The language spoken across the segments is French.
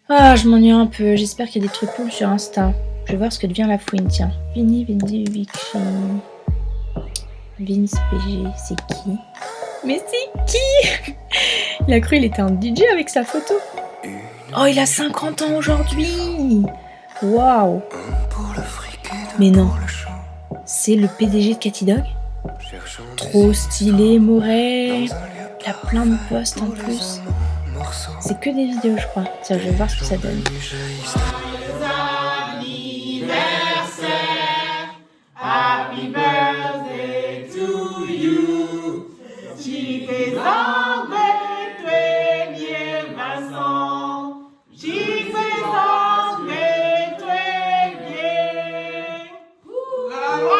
Ah, je m'ennuie un peu. J'espère qu'il y a des trucs cool sur Insta. Je vais voir ce que devient la fouine, tiens. Vini, Vindi, Vici. Vince PG, c'est qui? Mais c'est qui? Il a cru il était un DJ avec sa photo. Oh, il a 50 ans aujourd'hui. Waouh. Mais non, c'est le PDG de Cathy Dog. Trop stylé, Moret. Il a plein de posts en plus. C'est que des vidéos, je crois. Tiens, je vais voir ce que ça donne. Happy birthday to you. J'y fais enlever bien Vincent. J'y fais enlever bien. Bravo!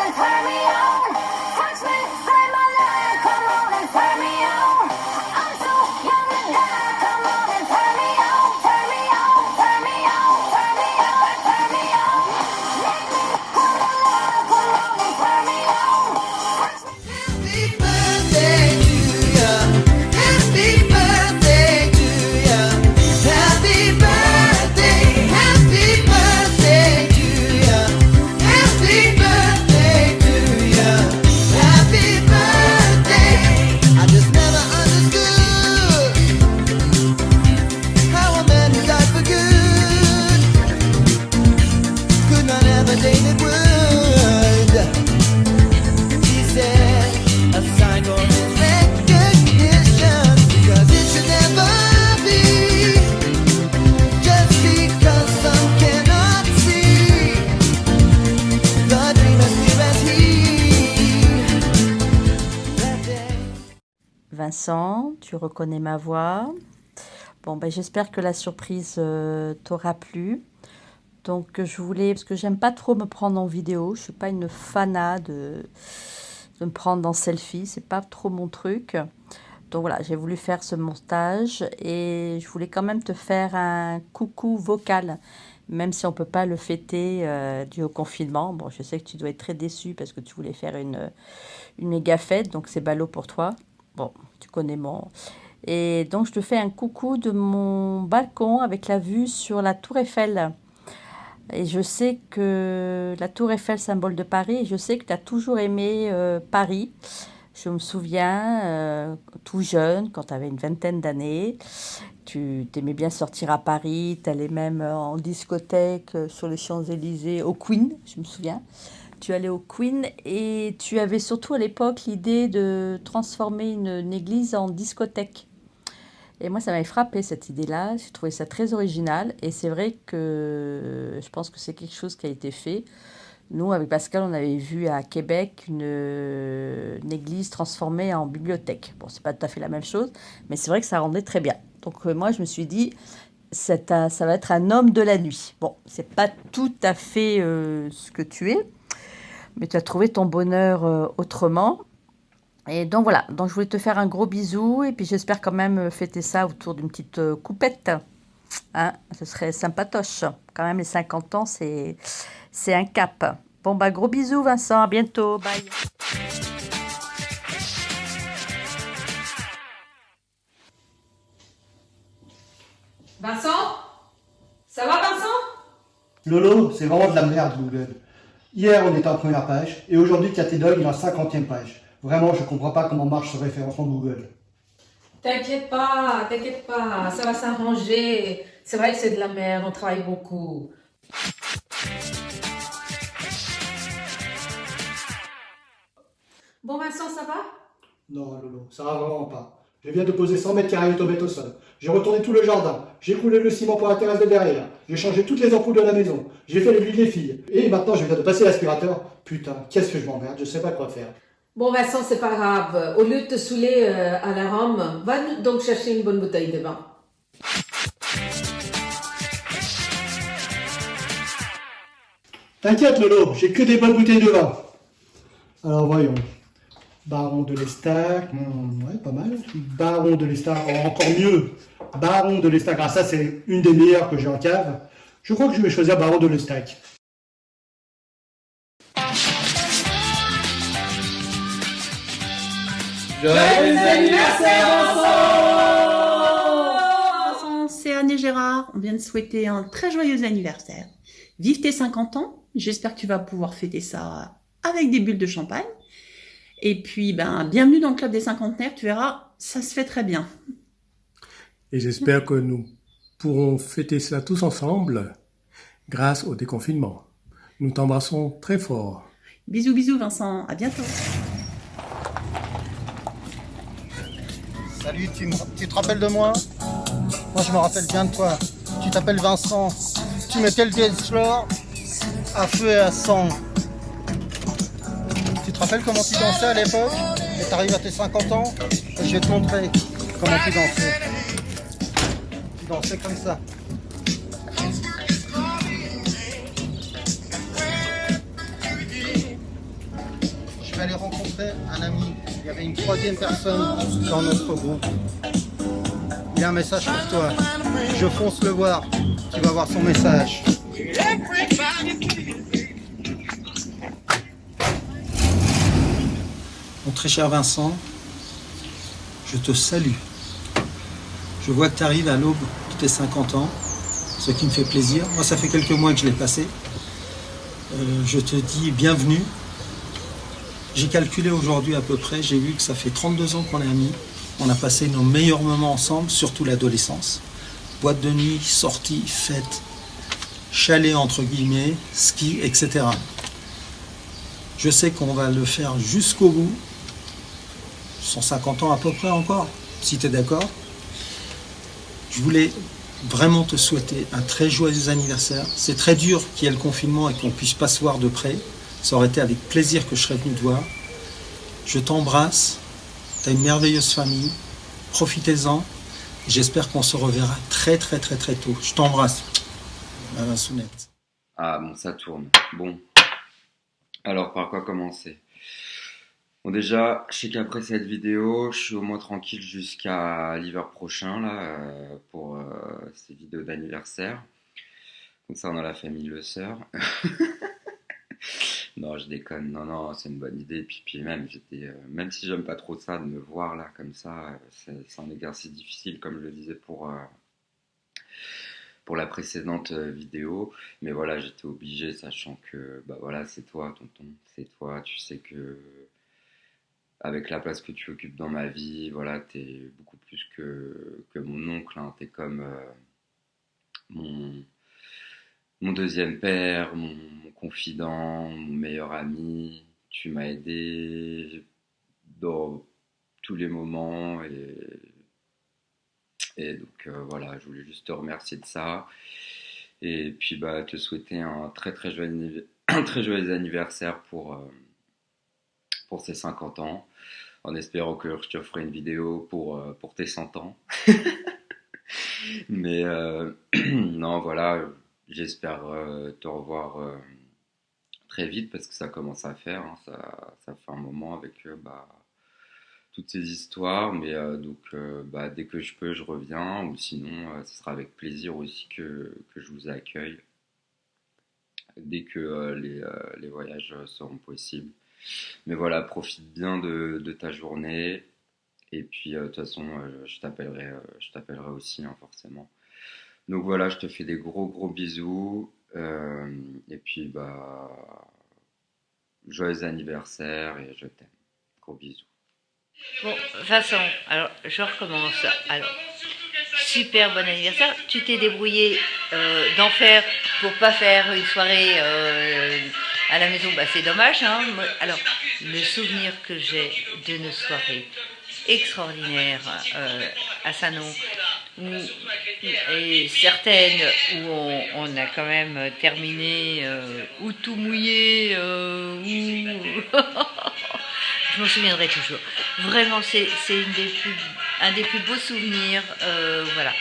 Joyeux anniversaire! Vincent, tu reconnais ma voix. Bon, ben, j'espère que la surprise t'aura plu. Donc, je voulais, parce que j'aime pas trop me prendre en vidéo, je suis pas une fanat de me prendre en selfie, c'est pas trop mon truc. Donc voilà, j'ai voulu faire ce montage et je voulais quand même te faire un coucou vocal, même si on peut pas le fêter dû au confinement. Bon, je sais que tu dois être très déçu parce que tu voulais faire une méga fête, donc c'est ballot pour toi. Bon, tu connais mon... Et donc, je te fais un coucou de mon balcon avec la vue sur la Tour Eiffel. Et je sais que la Tour Eiffel, symbole de Paris, et je sais que tu as toujours aimé Paris. Je me souviens, tout jeune, quand tu avais une vingtaine d'années, tu t'aimais bien sortir à Paris, tu allais même en discothèque sur les Champs-Élysées, au Queen, je me souviens. Tu allais au Queen et tu avais surtout à l'époque l'idée de transformer une église en discothèque. Et moi, ça m'avait frappé cette idée-là. J'ai trouvé ça très original. Et c'est vrai que je pense que c'est quelque chose qui a été fait. Nous, avec Pascal, on avait vu à Québec une église transformée en bibliothèque. Bon, c'est pas tout à fait la même chose, mais c'est vrai que ça rendait très bien. Donc moi, je me suis dit, ça va être un homme de la nuit. Bon, c'est pas tout à fait ce que tu es, mais tu as trouvé ton bonheur autrement. Et donc voilà, donc je voulais te faire un gros bisou et puis j'espère quand même fêter ça autour d'une petite coupette. Hein, ce serait sympatoche. Quand même, les 50 ans, c'est un cap. Bon, bah, gros bisous, Vincent. À bientôt. Bye. Vincent? Ça va, Vincent? Lolo, c'est vraiment de la merde, Google. Hier, on était en première page, et aujourd'hui, Cathy Dog, il est en 50e page. Vraiment, je comprends pas comment marche ce référencement Google. T'inquiète pas, ça va s'arranger. C'est vrai que c'est de la merde, on travaille beaucoup. Bon Vincent, ça va? Non, Lolo, ça va vraiment pas. Je viens de poser 100 mètres carrés de tomates au sol. J'ai retourné tout le jardin. J'ai coulé le ciment pour la terrasse de derrière. J'ai changé toutes les ampoules de la maison. J'ai fait l'huile des filles. Et maintenant, je viens de passer l'aspirateur. Putain, qu'est-ce que je m'emmerde, je sais pas quoi faire. Bon Vincent, c'est pas grave. Au lieu de te saouler à la rame, va donc chercher une bonne bouteille de vin. T'inquiète, Lolo, j'ai que des bonnes bouteilles de vin. Alors voyons. Baron de l'Estac, ouais, pas mal. Baron de l'Estac, encore mieux. Baron de l'Estac, ah ça c'est une des meilleures que j'ai en cave. Je crois que je vais choisir Baron de l'Estac. Joyeux anniversaire, Vincent, c'est Anne et Gérard. On vient de souhaiter un très joyeux anniversaire. Vive tes 50 ans. J'espère que tu vas pouvoir fêter ça avec des bulles de champagne. Et puis, bienvenue dans le club des cinquantenaires. Tu verras, ça se fait très bien. Et j'espère que nous pourrons fêter cela tous ensemble grâce au déconfinement. Nous t'embrassons très fort. Bisous, bisous, Vincent. À bientôt. Salut, tu te rappelles de moi? Moi je me rappelle bien de toi. Tu t'appelles Vincent. Tu mettais le dance floor à feu et à sang. Tu te rappelles comment tu dansais à l'époque? Et t'arrives à tes 50 ans et je vais te montrer comment tu dansais. Tu dansais comme ça. Je vais aller rencontrer un ami. Il y avait une troisième personne dans notre groupe. Il a un message pour toi. Je fonce le voir. Tu vas voir son message. Mon très cher Vincent, je te salue. Je vois que tu arrives à l'aube de tes 50 ans, ce qui me fait plaisir. Moi, ça fait quelques mois que je l'ai passé. Je te dis bienvenue. J'ai calculé aujourd'hui à peu près, j'ai vu que ça fait 32 ans qu'on est amis. On a passé nos meilleurs moments ensemble, surtout l'adolescence. Boîte de nuit, sorties, fêtes, chalet entre guillemets, ski, etc. Je sais qu'on va le faire jusqu'au bout. 150 ans à peu près encore, si tu es d'accord. Je voulais vraiment te souhaiter un très joyeux anniversaire. C'est très dur qu'il y ait le confinement et qu'on ne puisse pas se voir de près. Ça aurait été avec plaisir que je serais venu te voir. Je t'embrasse. Tu as une merveilleuse famille. Profitez-en. J'espère qu'on se reverra très très très très tôt. Je t'embrasse. Ma Vinçonnette. Ah bon, ça tourne. Bon. Alors, par quoi commencer? Bon, déjà, je sais qu'après cette vidéo, je suis au moins tranquille jusqu'à l'hiver prochain, là, pour ces vidéos d'anniversaire. Concernant la famille Le Sœur. Non, je déconne. Non, non, c'est une bonne idée. Puis même, même si j'aime pas trop ça, de me voir là, comme ça, c'est un exercice difficile, comme je le disais pour la précédente vidéo. Mais voilà, j'étais obligé, sachant que, bah voilà, c'est toi, tonton. C'est toi, tu sais que, avec la place que tu occupes dans ma vie, voilà, t'es beaucoup plus que mon oncle, hein. T'es comme mon deuxième père, mon confident, mon meilleur ami. Tu m'as aidé dans tous les moments et donc voilà, je voulais juste te remercier de ça et puis bah te souhaiter un très très joyeux, un très joyeux anniversaire pour ces 50 ans, en espérant que je te ferai une vidéo pour tes 100 ans. Mais non, voilà, j'espère te revoir très vite parce que ça commence à faire, hein, ça fait un moment avec bah, toutes ces histoires, mais donc bah, dès que je peux, je reviens, ou sinon, ce sera avec plaisir aussi que je vous accueille dès que les voyages seront possibles. Mais voilà, profite bien de ta journée. Et puis, de toute façon, je t'appellerai aussi, hein, forcément. Donc voilà, je te fais des gros gros bisous. Et puis, bah, joyeux anniversaire et je t'aime. Gros bisous. Bon, Vincent, alors je recommence. Alors, super bon anniversaire. Tu t'es débrouillé d'enfer pour pas faire une soirée à la maison. Bah, c'est dommage. Hein. Alors, le souvenir que j'ai d'une soirée extraordinaire à Sanon, et certaines où on a quand même terminé ou tout mouillé, ou... Je m'en souviendrai toujours. Vraiment, c'est un des plus beaux souvenirs voilà,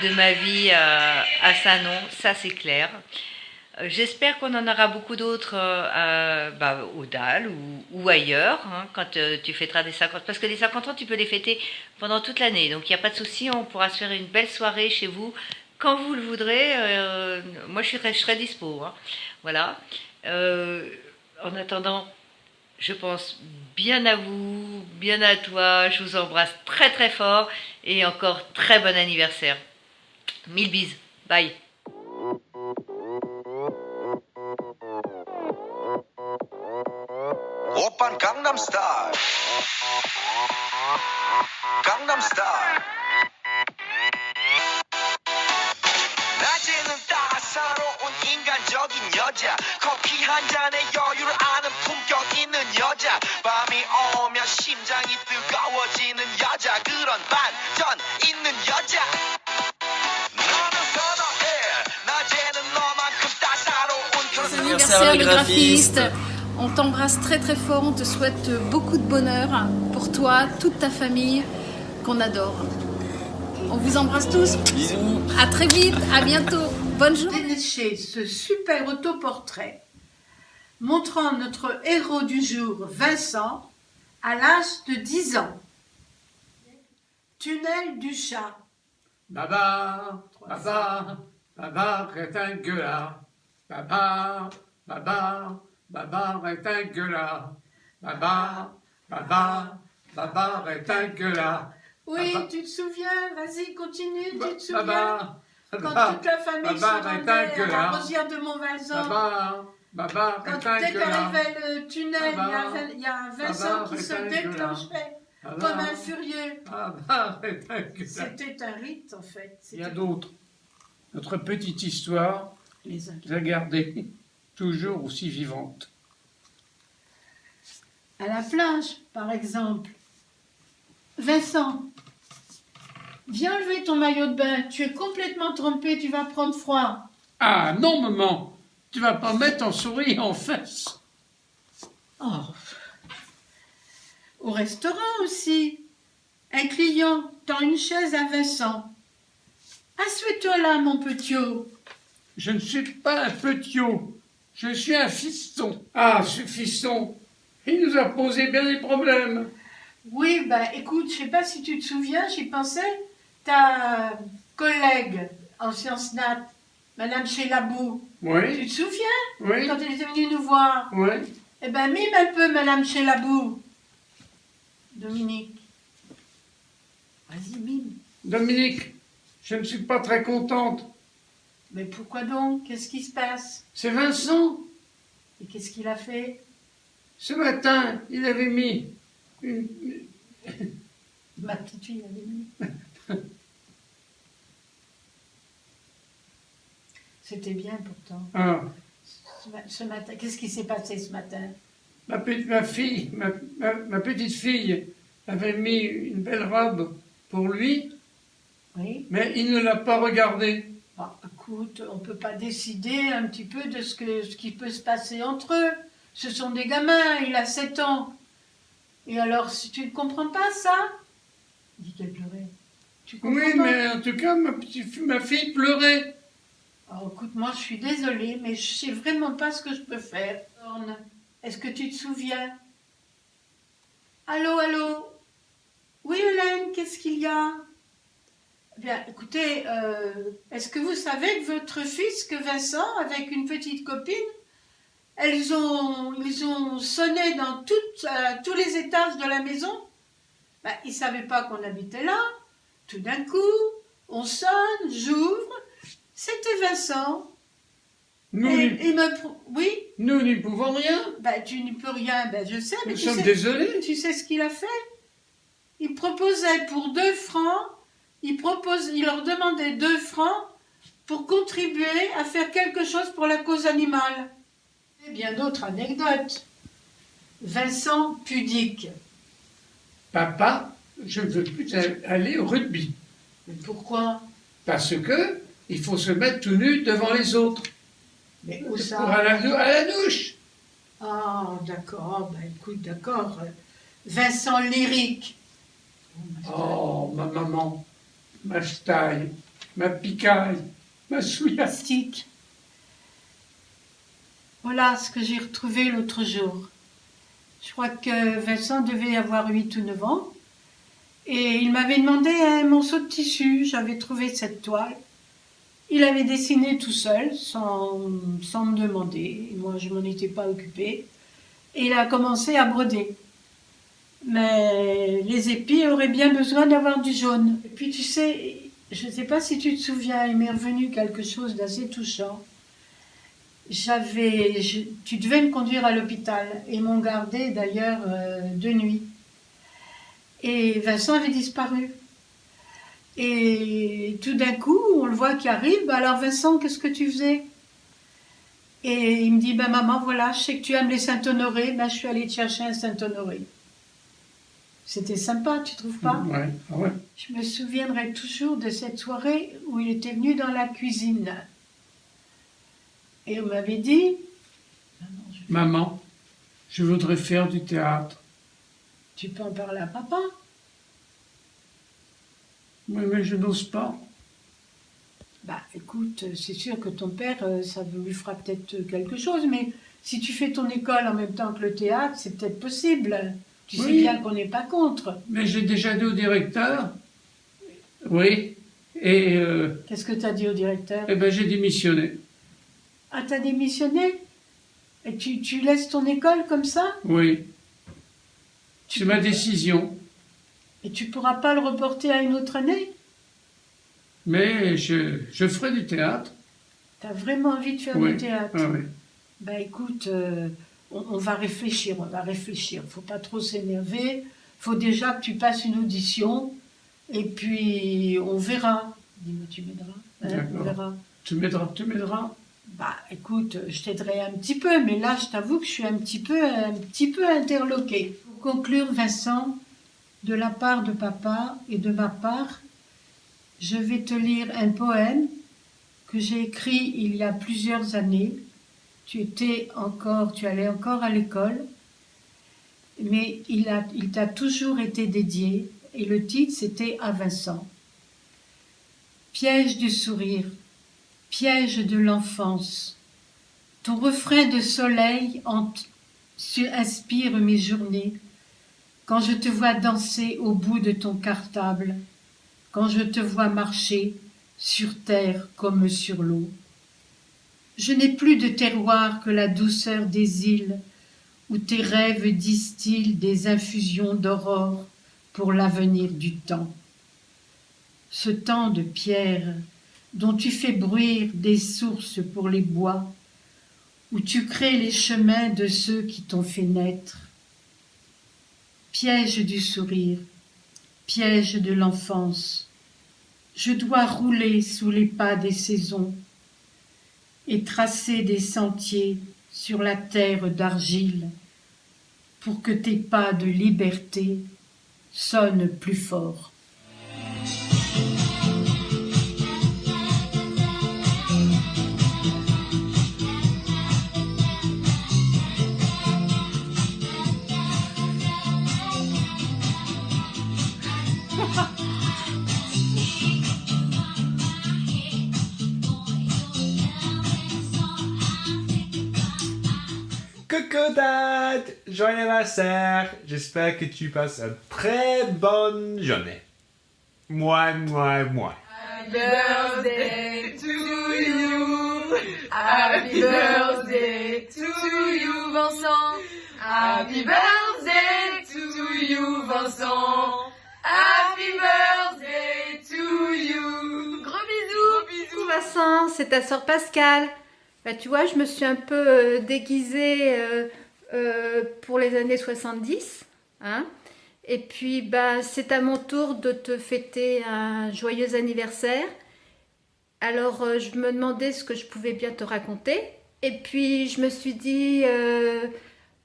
de ma vie à Sanon, ça c'est clair. J'espère qu'on en aura beaucoup d'autres au DAL ou ailleurs, hein, quand tu fêteras des 50 ans. Parce que les 50 ans, tu peux les fêter pendant toute l'année. Donc, il n'y a pas de souci, on pourra se faire une belle soirée chez vous quand vous le voudrez. Moi, je serai dispo. Hein. Voilà. En attendant, je pense bien à vous, bien à toi. Je vous embrasse très très fort et encore très bon anniversaire. 1000 bises. Bye. 오빤 강남 스타일 강남 스타일 낮에는 따사로운 인간적인 여자 커피 한 잔에 여유를 아는 품격 있는 여자 밤이 오면 심장이 뜨거워지는 여자 그런 반전 있는 여자 너는 선호해 낮에는 너만큼 따사로운 Anniversaire le graphiste. On t'embrasse très très fort, on te souhaite beaucoup de bonheur pour toi, toute ta famille qu'on adore. On vous embrasse tous. Bisous. À très vite, à bientôt. Bonne journée. Dénicher ce super autoportrait montrant notre héros du jour, Vincent, à l'âge de 10 ans. Tunnel du chat. Baba, baba, baba est un gueulard. Baba, baba. Baba est un gueulard. Baba, baba, baba est un gueulard. Oui, baba. Tu te souviens, vas-y, continue, tu te souviens. Baba, quand toute la famille se rendait à la Rosière de Montvalzan. Baba est un dès gueulard. qu'arrivait le tunnel, il y a un Vincent qui se déclenchait comme un furieux. Baba est un gueulard. C'était un rite, en fait. Il y a d'autres. Notre petite histoire, les a gardée toujours aussi vivante. À la plage, par exemple. Vincent, viens enlever ton maillot de bain. Tu es complètement trempé, tu vas prendre froid. Ah non, maman, tu vas pas mettre ton sourire en face. Oh. Au restaurant aussi. Un client tend une chaise à Vincent. Assieds-toi là, mon petiot. Je ne suis pas un petiot. Je suis un fiston. Ah, ce fiston, il nous a posé bien des problèmes. Oui, écoute, je sais pas si tu te souviens, j'y pensais, ta collègue en sciences nat, Madame Chélabou. Oui. Tu te souviens? Oui. Quand elle était venue nous voir. Oui. Eh ben, mime un peu, Madame Chélabou. Dominique. Vas-y, mime. Dominique, je ne suis pas très contente. Mais pourquoi donc? Qu'est-ce qui se passe? C'est Vincent. Et qu'est-ce qu'il a fait? Ce matin, il avait mis une... Ma petite fille avait mis. C'était bien pourtant. Ah. Ce matin, qu'est-ce qui s'est passé ce matin? Ma petite fille avait mis une belle robe pour lui, oui. Mais il ne l'a pas regardée. Ah, écoute, on ne peut pas décider un petit peu de ce qui peut se passer entre eux. Ce sont des gamins, il a 7 ans. Et alors, si tu ne comprends pas ça, dis qu'elle pleurait. Tu comprends oui, pas? mais en tout cas, ma fille pleurait. Alors, écoute, moi, je suis désolée, mais je sais vraiment pas ce que je peux faire. Est-ce que tu te souviens? Allô, allô? Oui, Hélène, qu'est-ce qu'il y a? Bien, écoutez, est-ce que vous savez que votre fils, que Vincent, avec une petite copine, ils ont sonné dans tous les étages de la maison? Ils ne savaient pas qu'on habitait là. Tout d'un coup, on sonne, j'ouvre. C'était Vincent. Oui? Nous n'y pouvons rien. Tu n'y peux rien, je sais. Mais nous sommes désolés. Tu sais ce qu'il a fait? Il proposait pour 2 francs il leur demandait 2 francs pour contribuer à faire quelque chose pour la cause animale. Et bien d'autres anecdotes. Vincent pudique. Papa, je ne veux plus aller au rugby. Mais pourquoi? Parce que il faut se mettre tout nu devant les autres. Mais où ça? Pour à la douche. Ah, d'accord, bah écoute, d'accord. Vincent lyrique. Oh, ma maman, ma staille, ma picaille, ma souillastique. Voilà ce que j'ai retrouvé l'autre jour. Je crois que Vincent devait avoir 8 ou 9 ans. Et il m'avait demandé un morceau de tissu. J'avais trouvé cette toile. Il avait dessiné tout seul, sans me demander. Moi, je m'en étais pas occupée. Et il a commencé à broder. Mais les épis auraient bien besoin d'avoir du jaune. Et puis, tu sais, je ne sais pas si tu te souviens, il m'est revenu quelque chose d'assez touchant. Tu devais me conduire à l'hôpital. Et m'ont gardé d'ailleurs de nuit. Et Vincent avait disparu. Et tout d'un coup, on le voit qui arrive. Alors Vincent, qu'est-ce que tu faisais? Et il me dit, ben maman, voilà, je sais que tu aimes les Saint-Honoré, ben je suis allée te chercher un Saint-Honoré. C'était sympa, tu trouves pas? Ouais, ah ouais. Je me souviendrai toujours de cette soirée où il était venu dans la cuisine. Et on m'avait dit... Maman, je voudrais faire du théâtre. Tu peux en parler à papa? Oui, mais je n'ose pas. Bah écoute, c'est sûr que ton père, ça lui fera peut-être quelque chose, mais si tu fais ton école en même temps que le théâtre, c'est peut-être possible. Tu sais bien qu'on n'est pas contre. Mais j'ai déjà dit au directeur. Oui. Et... Qu'est-ce que tu as dit au directeur? Eh ben j'ai démissionné. Ah, t'as démissionné? Et tu laisses ton école comme ça? Oui. C'est ma décision. Et tu pourras pas le reporter à une autre année? Mais je ferai du théâtre. T'as vraiment envie de faire Oui. du théâtre? Ah, oui. Bah écoute, on va réfléchir, Faut pas trop s'énerver. Faut déjà que tu passes une audition. Et puis, on verra. Dis-moi, tu m'aideras? Hein, on verra. Tu m'aideras. Bah écoute, je t'aiderai un petit peu, mais là, je t'avoue que je suis un petit peu interloquée. Pour conclure, Vincent, de la part de papa et de ma part, je vais te lire un poème que j'ai écrit il y a plusieurs années. Tu allais encore à l'école, mais il t'a toujours été dédié, et le titre c'était à Vincent. Piège du sourire, piège de l'enfance, ton refrain de soleil inspire mes journées, quand je te vois danser au bout de ton cartable, quand je te vois marcher sur terre comme sur l'eau. Je n'ai plus de terroir que la douceur des îles, où tes rêves distillent des infusions d'aurore pour l'avenir du temps. Ce temps de pierre dont tu fais bruire des sources pour les bois, où tu crées les chemins de ceux qui t'ont fait naître. Piège du sourire, piège de l'enfance, je dois rouler sous les pas des saisons et tracer des sentiers sur la terre d'argile pour que tes pas de liberté sonnent plus fort. Coucou Dad, joyeux anniversaire. J'espère que tu passes une très bonne journée. Moi. Happy birthday to you. Happy birthday to you, Vincent. Happy birthday to you, Vincent. Happy birthday to you. Gros bisous. Coucou Vincent, c'est ta sœur Pascale. Bah, tu vois, je me suis un peu déguisée pour les années 70. Hein, Et puis, bah, c'est à mon tour de te fêter un joyeux anniversaire. Alors, je me demandais ce que je pouvais bien te raconter. Et puis, je me suis dit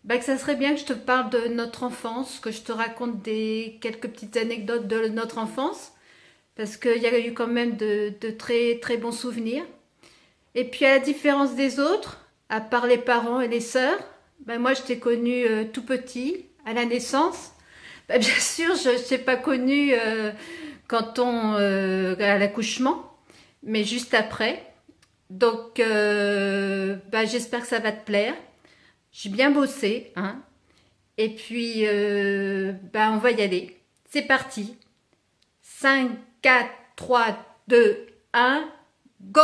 bah, que ça serait bien que je te parle de notre enfance, que je te raconte quelques petites anecdotes de notre enfance. Parce qu'il y a eu quand même de très, très bons souvenirs. Et puis, à la différence des autres, à part les parents et les sœurs, bah, moi, je t'ai connu tout petit, à la naissance. Bah, bien sûr, je ne t'ai pas connu à l'accouchement, mais juste après. Donc, bah, j'espère que ça va te plaire. J'ai bien bossé, hein. Et puis, bah, on va y aller. C'est parti. 5, 4, 3, 2, 1, go!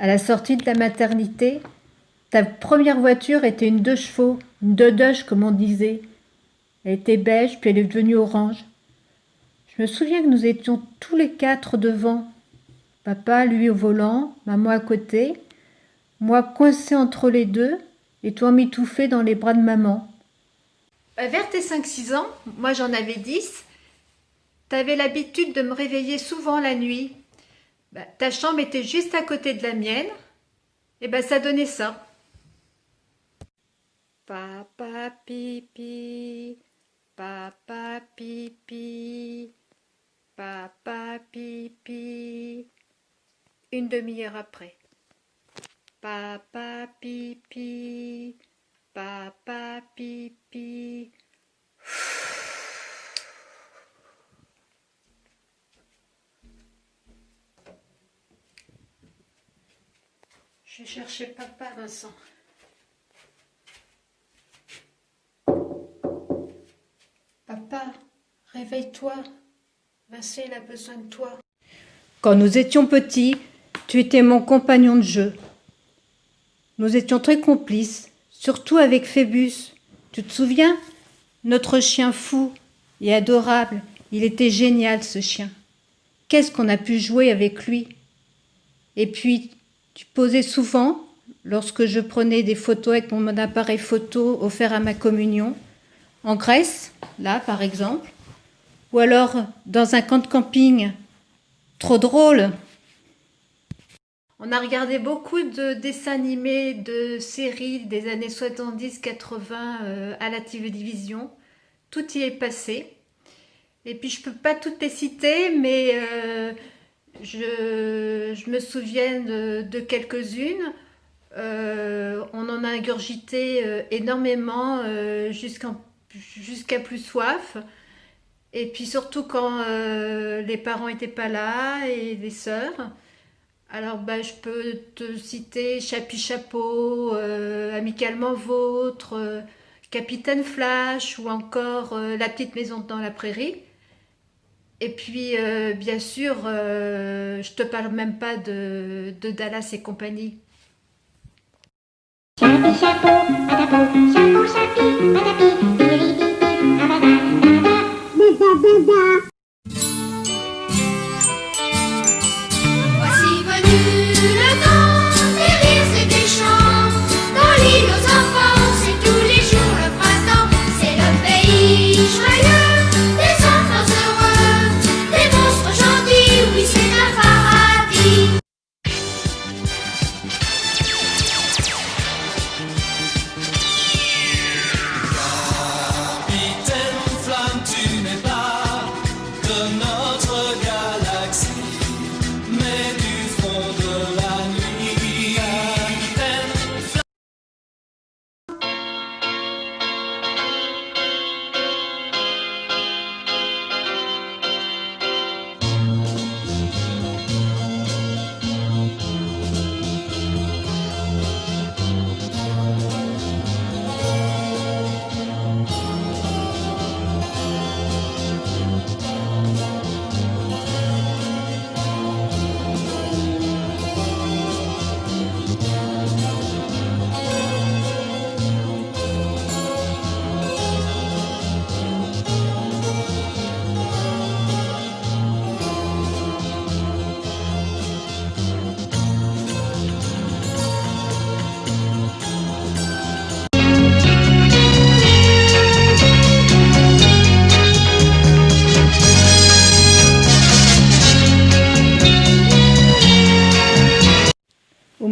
À la sortie de la maternité, ta première voiture était une 2 chevaux, une Dodoche comme on disait. Elle était beige, puis elle est devenue orange. Je me souviens que nous étions tous les 4 devant. Papa, lui, au volant, maman à côté, moi coincée entre les deux, et toi m'étouffée dans les bras de maman. Vers tes 5-6 ans, moi j'en avais 10, t'avais l'habitude de me réveiller souvent la nuit. Bah, ta chambre était juste à côté de la mienne, et ben ça donnait ça. Papa pipi, papa pipi, papa pipi. Une demi-heure après. Papa pipi, papa pipi. Je vais chercher papa, Vincent. Papa, réveille-toi. Vincent, il a besoin de toi. Quand nous étions petits, tu étais mon compagnon de jeu. Nous étions très complices, surtout avec Phébus. Tu te souviens? Notre chien fou et adorable. Il était génial, ce chien. Qu'est-ce qu'on a pu jouer avec lui? Et puis, tu posais souvent, lorsque je prenais des photos avec mon appareil photo offert à ma communion, en Grèce, là par exemple, ou alors dans un camp de camping. Trop drôle! On a regardé beaucoup de dessins animés, de séries des années 70-80 à la télévision. Tout y est passé. Et puis je ne peux pas toutes les citer, mais je me souviens de quelques-unes. On en a ingurgité énormément jusqu'à plus soif. Et puis surtout quand les parents n'étaient pas là et les sœurs. Alors bah, je peux te citer Chapi Chapeau, Amicalement Vôtre, Capitaine Flash ou encore La Petite Maison dans la Prairie. Et puis bien sûr, je te parle même pas de Dallas et compagnie. Chapi Chapeau, Chapeau, Chapi, Voici venu le temps des rires et des chants. Dans l'île aux enfants, c'est tous les jours le printemps. C'est le pays joyeux, des enfants heureux, des monstres gentils, oui c'est un paradis.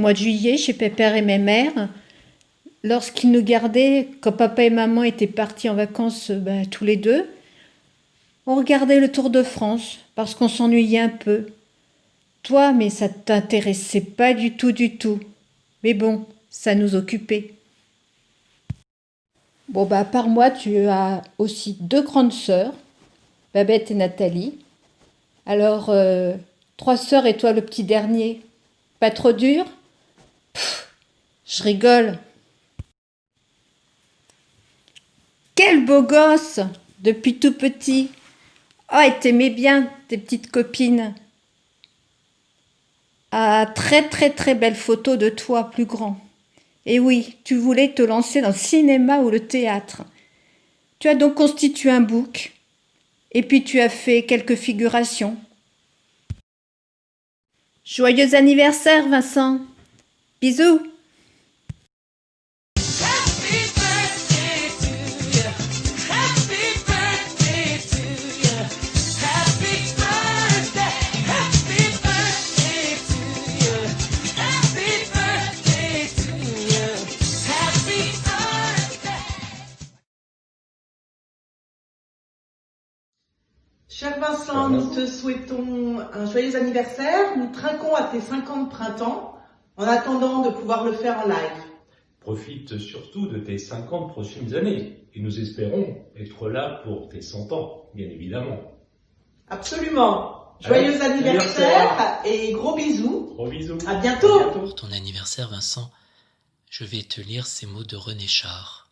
mois de juillet chez Pépère et mes mères, lorsqu'ils nous gardaient, quand papa et maman étaient partis en vacances tous les deux, on regardait le Tour de France parce qu'on s'ennuyait un peu. Toi, mais ça t'intéressait pas du tout, du tout. Mais bon, ça nous occupait. Bon, à part moi, tu as aussi 2 grandes sœurs, Babette et Nathalie. Alors, 3 sœurs et toi le petit dernier. Pas trop dur? Pff, je rigole. Quel beau gosse depuis tout petit. Oh, et t'aimais bien tes petites copines. Ah, très très très belle photo de toi plus grand. Et oui, tu voulais te lancer dans le cinéma ou le théâtre. Tu as donc constitué un book. Et puis tu as fait quelques figurations. Joyeux anniversaire, Vincent. Bisous. Cher Vincent, nous te souhaitons un joyeux anniversaire. Nous trinquons à tes 50 printemps en attendant de pouvoir le faire en live. Profite surtout de tes 50 prochaines années et nous espérons être là pour tes 100 ans, bien évidemment. Absolument. Joyeux anniversaire et gros bisous. Gros bisous. À bientôt. Pour ton anniversaire, Vincent, je vais te lire ces mots de René Char.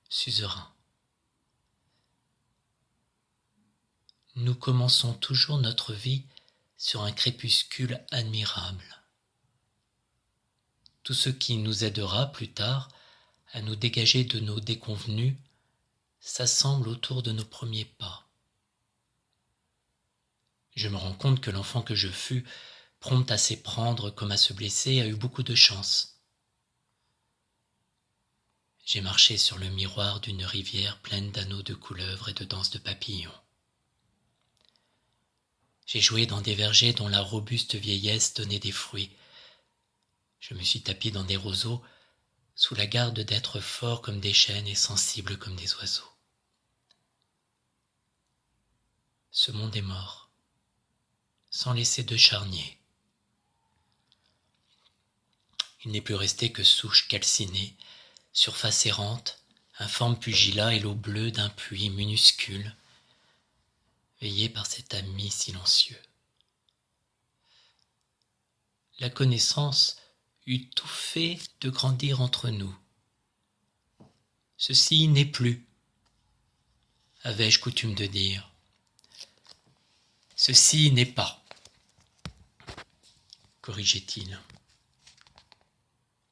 Suzerain. Nous commençons toujours notre vie sur un crépuscule admirable. Tout ce qui nous aidera plus tard à nous dégager de nos déconvenues s'assemble autour de nos premiers pas. Je me rends compte que l'enfant que je fus, prompt à s'éprendre comme à se blesser, a eu beaucoup de chance. J'ai marché sur le miroir d'une rivière pleine d'anneaux de couleuvres et de danses de papillons. J'ai joué dans des vergers dont la robuste vieillesse donnait des fruits. Je me suis tapis dans des roseaux sous la garde d'êtres forts comme des chênes et sensibles comme des oiseaux. Ce monde est mort, sans laisser de charnier. Il n'est plus resté que souche calcinée, surface errante, informe pugilat et l'eau bleue d'un puits minuscule, veillé par cet ami silencieux. La connaissance eut tout fait de grandir entre nous. Ceci n'est plus, avais-je coutume de dire. Ceci n'est pas, corrigeait-il.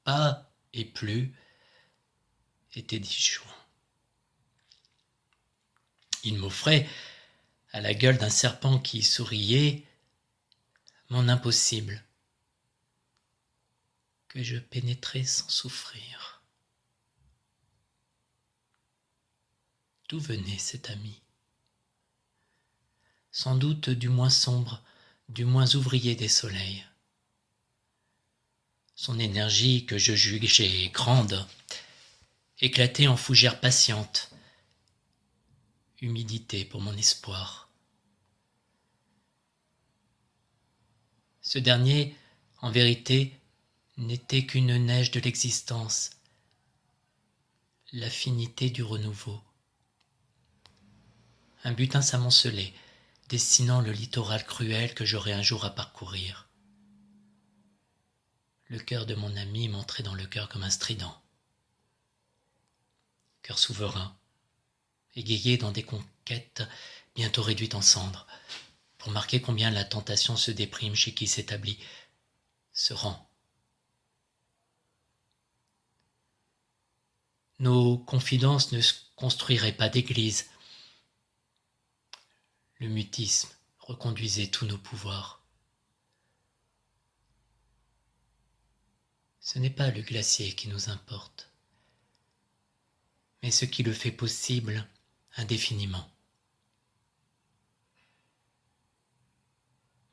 Pas et plus étaient disjoints. Il m'offrait, à la gueule d'un serpent qui souriait, mon impossible, que je pénétrais sans souffrir. D'où venait cet ami? Sans doute du moins sombre, du moins ouvrier des soleils. Son énergie, que je jugeais grande, éclatait en fougères patientes, humidité pour mon espoir. Ce dernier, en vérité, n'était qu'une neige de l'existence, l'affinité du renouveau. Un butin s'amoncelait, dessinant le littoral cruel que j'aurais un jour à parcourir. Le cœur de mon ami m'entrait dans le cœur comme un strident. Cœur souverain, égayé dans des conquêtes bientôt réduites en cendres, pour marquer combien la tentation se déprime chez qui s'établit, se rend. Nos confidences ne construiraient pas d'église. Le mutisme reconduisait tous nos pouvoirs. Ce n'est pas le glacier qui nous importe, mais ce qui le fait possible indéfiniment.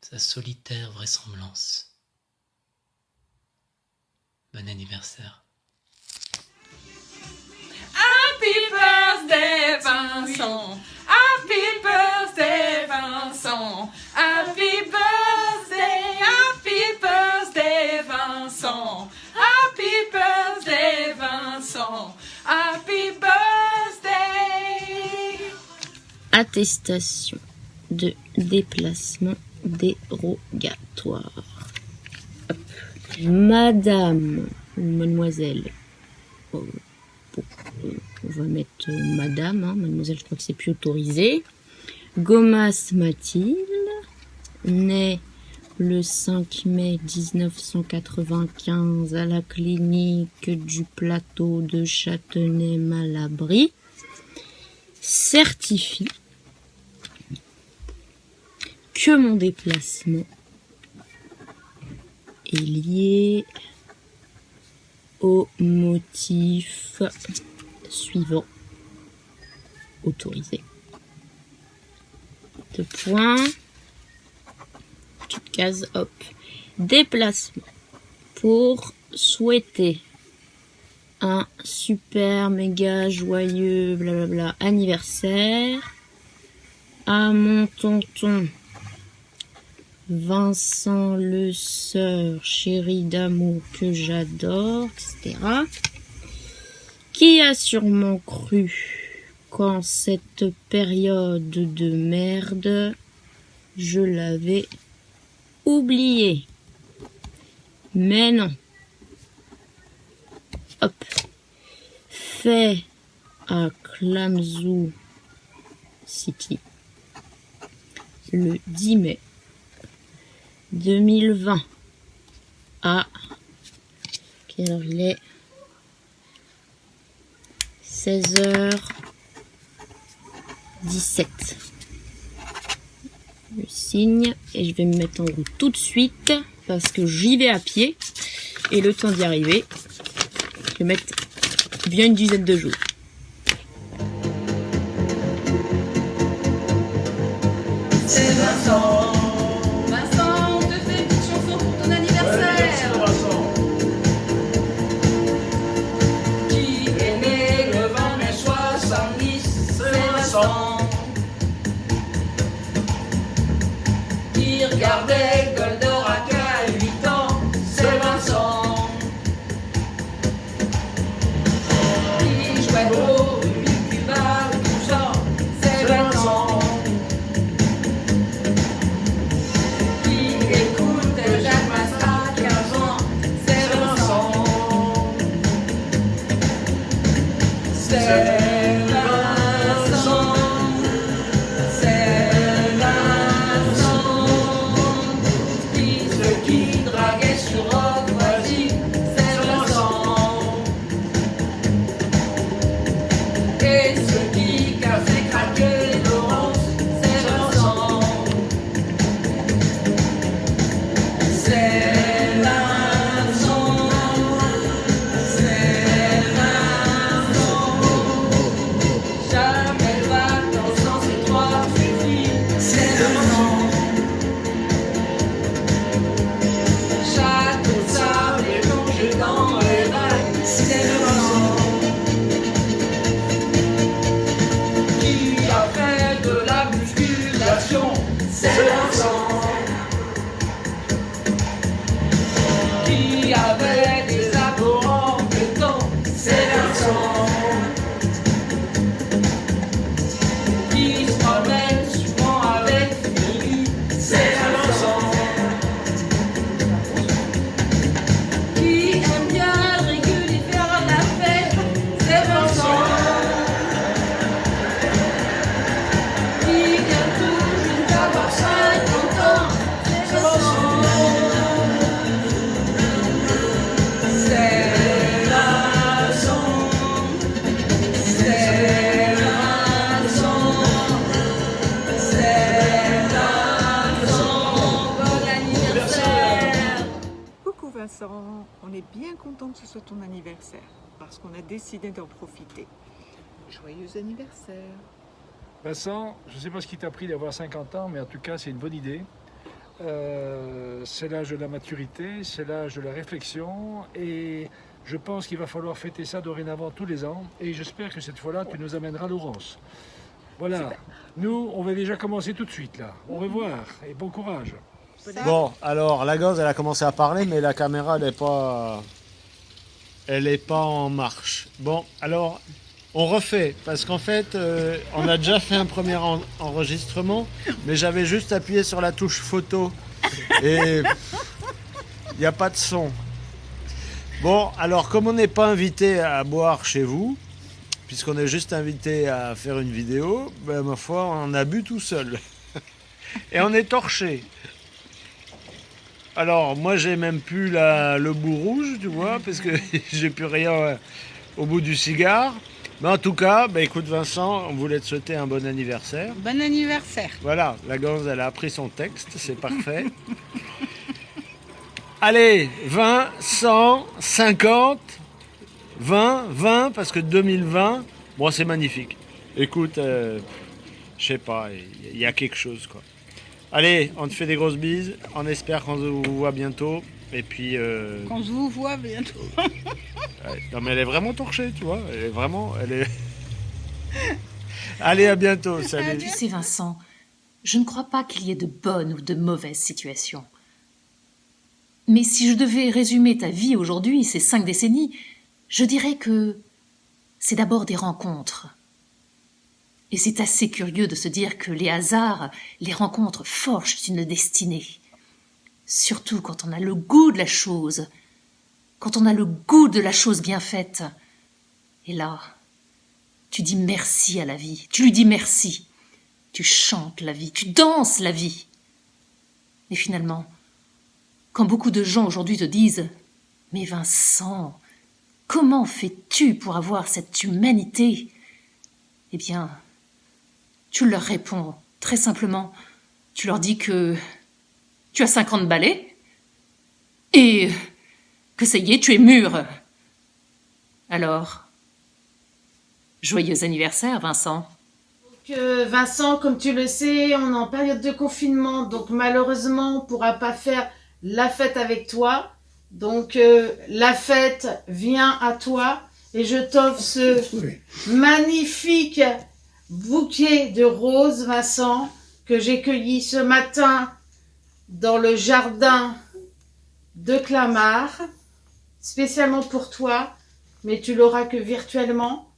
Sa solitaire vraisemblance. Bon anniversaire. Happy birthday Vincent, happy birthday Vincent, happy birthday Vincent, happy birthday Vincent, happy birthday. Attestation de déplacement dérogatoire. Hop. Madame ou mademoiselle. Oh, bon, on va mettre madame, hein. Mademoiselle, je crois que c'est plus autorisé. Gomas Mathilde, née le 5 mai 1995 à la clinique du plateau de Châtenay-Malabry, certifie que mon déplacement est lié au motif suivant. Autorisé. 2 points. Petite case, hop. Déplacement pour souhaiter un super méga joyeux blablabla anniversaire à mon tonton Vincent le sœur chéri d'amour que j'adore, etc. Qui a sûrement cru qu'en cette période de merde, je l'avais oublié. Mais non. Hop. Fait à Klamzoo City le 10 mai 2020 à quelle heure il est 16h17. Je signe et je vais me mettre en route tout de suite parce que j'y vais à pied et le temps d'y arriver, je vais mettre bien une dizaine de jours. C'est Vincent. Vincent, on te fait une petite chanson pour ton anniversaire. Qui est né le 20 mai 70, c'est Vincent. Qui regardait Goldorak à 8 ans, c'est Vincent. Qui jouait au Cuba 12 ans, c'est Vincent. Jacques Mastral, 15 ans, c'est Vincent. C'est Vincent. C'est Vincent. Ceux qui draguaient sur Rock Voisine, c'est Vincent. Et ceux qui cassaient craquer Laurence, c'est Vincent. C'est Vincent, c'est Vincent. Jamais de vacances sans ces 3 filles, c'est Vincent. Château de sable et plongé dans les vagues, c'est Vincent. Qui a fait de la musculation, c'est Vincent. Qui avait des abos en béton, c'est Vincent. Qui se promène souvent avec Philippe, c'est Vincent. Qui aime bien régulier faire la fête, c'est Vincent. Qui vient tout juste d'avoir 50 ans, c'est Vincent. Coucou Vincent, on est bien content que ce soit ton anniversaire parce qu'on a décidé d'en profiter. Joyeux anniversaire. Vincent, je ne sais pas ce qui t'a pris d'avoir 50 ans, mais en tout cas, c'est une bonne idée. c'est l'âge de la maturité, c'est l'âge de la réflexion et je pense qu'il va falloir fêter ça dorénavant tous les ans et j'espère que cette fois-là tu nous amèneras Laurence. Voilà, super. Nous on va déjà commencer tout de suite là. Au revoir et bon courage. Bon, alors la gosse elle a commencé à parler mais la caméra elle est pas en marche. Bon, alors on refait parce qu'en fait on a déjà fait un premier enregistrement mais j'avais juste appuyé sur la touche photo et il n'y a pas de son. Bon, alors comme on n'est pas invité à boire chez vous, puisqu'on est juste invité à faire une vidéo, ben ma foi on a bu tout seul et on est torché. Alors, moi, j'ai même plus le bout rouge, tu vois, parce que j'ai plus rien au bout du cigare. Mais en tout cas, bah, écoute, Vincent, on voulait te souhaiter un bon anniversaire. Bon anniversaire. Voilà, la gonze, elle a appris son texte, c'est parfait. Allez, 20, 100, 50, 20, parce que 2020, bon, c'est magnifique. Écoute, je sais pas, il y a quelque chose, quoi. Allez, on te fait des grosses bises, on espère qu'on se voit bientôt, et puis... Qu'on se vous voit bientôt. Non mais elle est vraiment torchée, tu vois, elle est... Allez, à bientôt, salut. Tu sais Vincent, je ne crois pas qu'il y ait de bonnes ou de mauvaises situations. Mais si je devais résumer ta vie aujourd'hui, ces 5 décennies, je dirais que c'est d'abord des rencontres. Et c'est assez curieux de se dire que les hasards, les rencontres forgent une destinée. Surtout quand on a le goût de la chose, quand on a le goût de la chose bien faite. Et là, tu dis merci à la vie, tu lui dis merci. Tu chantes la vie, tu danses la vie. Et finalement, quand beaucoup de gens aujourd'hui te disent « Mais Vincent, comment fais-tu pour avoir cette humanité ?» Eh bien, tu leur réponds très simplement. Tu leur dis que tu as 50 balais et que ça y est, tu es mûr. Alors, joyeux anniversaire, Vincent. Vincent, comme tu le sais, on est en période de confinement, donc malheureusement, on ne pourra pas faire la fête avec toi. Donc, la fête vient à toi et je t'offre ce magnifique bouquet de roses, Vincent, que j'ai cueilli ce matin dans le jardin de Clamart, spécialement pour toi, mais tu l'auras que virtuellement.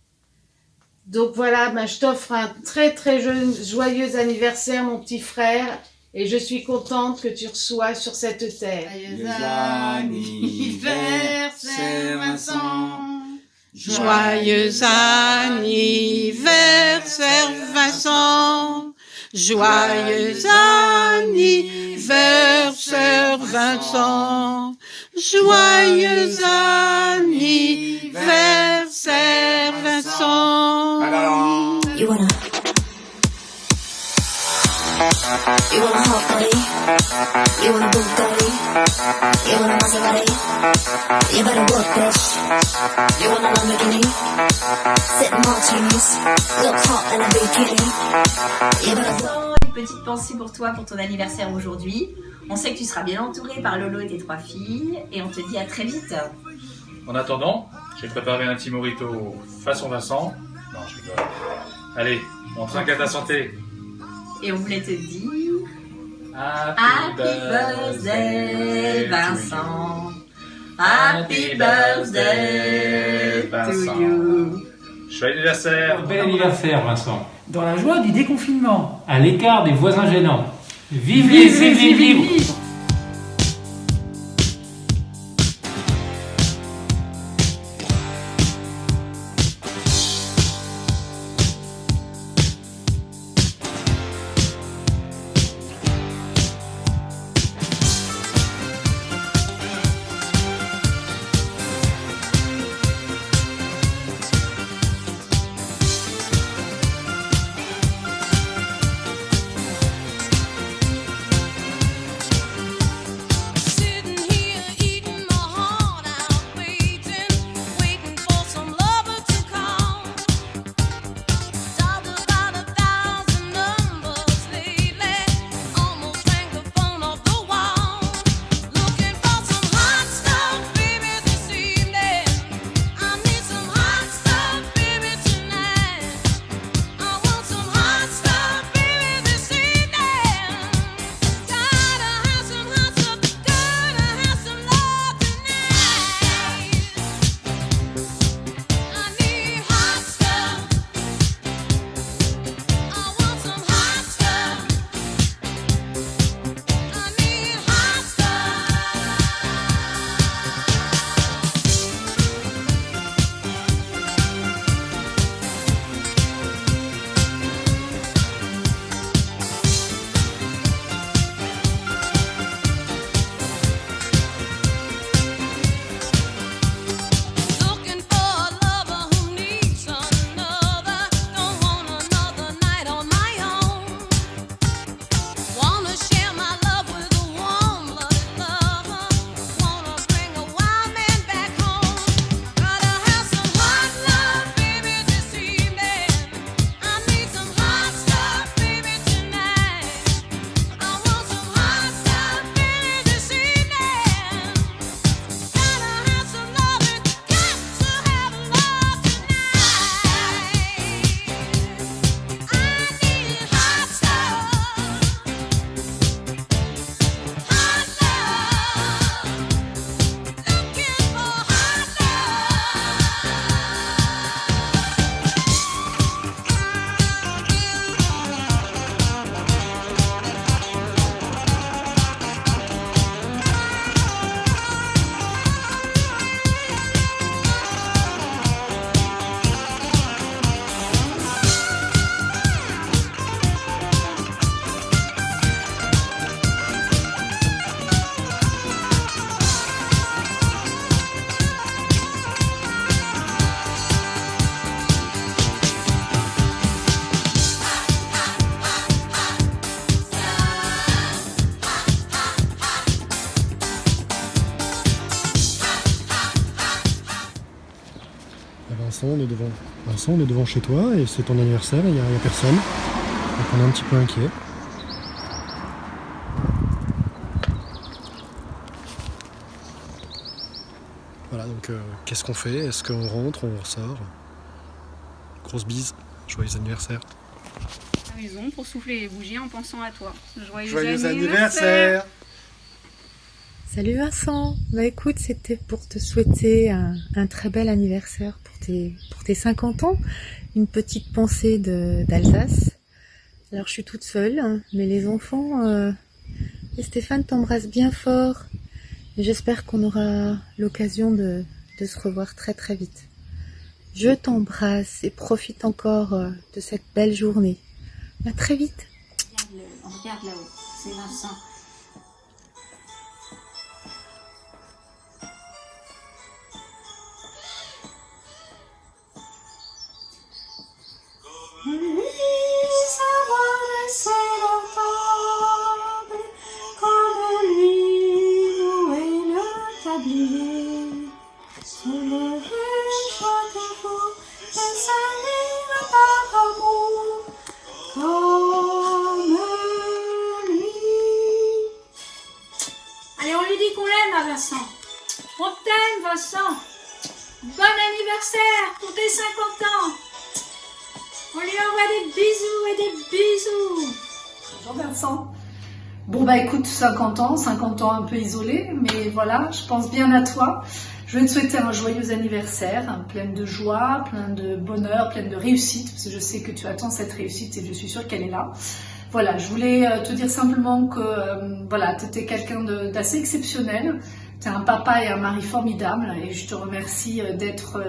Donc voilà, je t'offre un très très joyeux anniversaire, mon petit frère, et je suis contente que tu reçois sur cette terre. Joyeux anniversaire, Vincent. Joyeux anniversaire, Vincent. Joyeux anniversaire, Vincent. Joyeux anniversaire, Vincent. You wanna hot body? You wanna Bugatti? You wanna Maserati? You better work, bitch. You wanna Lamborghini? Sit martinis, look hot in a bikini. You better... Une petite pensée pour toi pour ton anniversaire aujourd'hui. On sait que tu seras bien entouré par Lolo et tes 3 filles et on te dit à très vite. En attendant, j'ai préparé un petit mojito façon Vincent. Non, je rigole. Allez, on trinque à ta santé. Et on voulait te dire... Happy birthday, Vincent. Happy birthday to you. Joyeux anniversaire. Bel anniversaire, Vincent. Dans la joie du déconfinement, à l'écart des voisins gênants. Vive les exils libres. Vincent, on est devant chez toi et c'est ton anniversaire, il n'y a personne. Donc on est un petit peu inquiet. Voilà, donc qu'est-ce qu'on fait? Est-ce qu'on rentre, on ressort? Grosse bise, joyeux anniversaire. À la maison pour souffler les bougies en pensant à toi. Joyeux anniversaire! Salut Vincent, bah écoute, c'était pour te souhaiter un très bel anniversaire pour tes 50 ans, une petite pensée d'Alsace. Alors je suis toute seule, hein, mais les enfants et Stéphane t'embrassent bien fort. Et j'espère qu'on aura l'occasion de se revoir très très vite. Je t'embrasse et profite encore de cette belle journée. À très vite. On regarde là-haut, c'est Vincent. Allez, on lui dit qu'on l'aime à Vincent. On t'aime, Vincent. Bon anniversaire pour tes 50 ans. On lui envoie des bisous et des bisous. Bonjour Vincent. Bon bah écoute, 50 ans un peu isolé, mais voilà, je pense bien à toi. Je vais te souhaiter un joyeux anniversaire, plein de joie, plein de bonheur, plein de réussite, parce que je sais que tu attends cette réussite et je suis sûre qu'elle est là. Voilà, je voulais te dire simplement que voilà, tu étais quelqu'un d'assez exceptionnel. Tu es un papa et un mari formidable et je te remercie d'être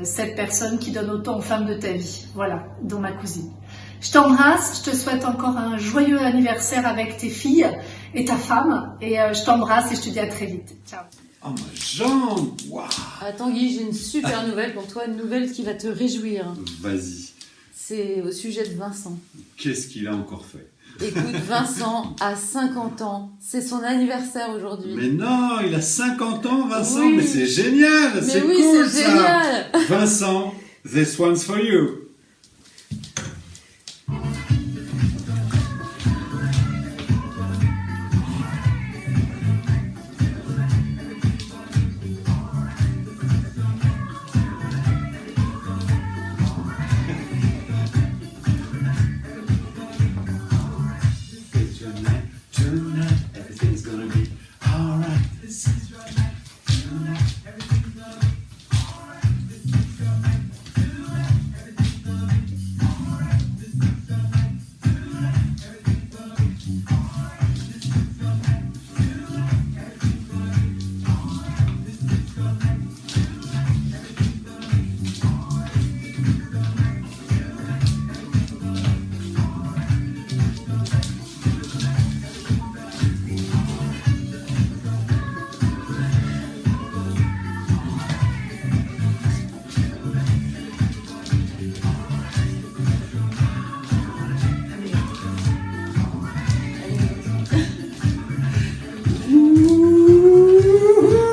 cette personne qui donne autant aux femmes de ta vie. Voilà, dont ma cousine. Je t'embrasse, je te souhaite encore un joyeux anniversaire avec tes filles et ta femme. Et je t'embrasse et je te dis à très vite. Ciao. Oh ma jambe, waouh. Attends Guy, j'ai une super nouvelle pour toi, une nouvelle qui va te réjouir. Vas-y. C'est au sujet de Vincent. Qu'est-ce qu'il a encore fait? Écoute, Vincent a 50 ans. C'est son anniversaire aujourd'hui. Mais non, il a 50 ans, Vincent. Oui. Mais c'est génial, Mais c'est oui, cool c'est ça. génial. Vincent, this one's for you. Tonight, everything's gonna be alright.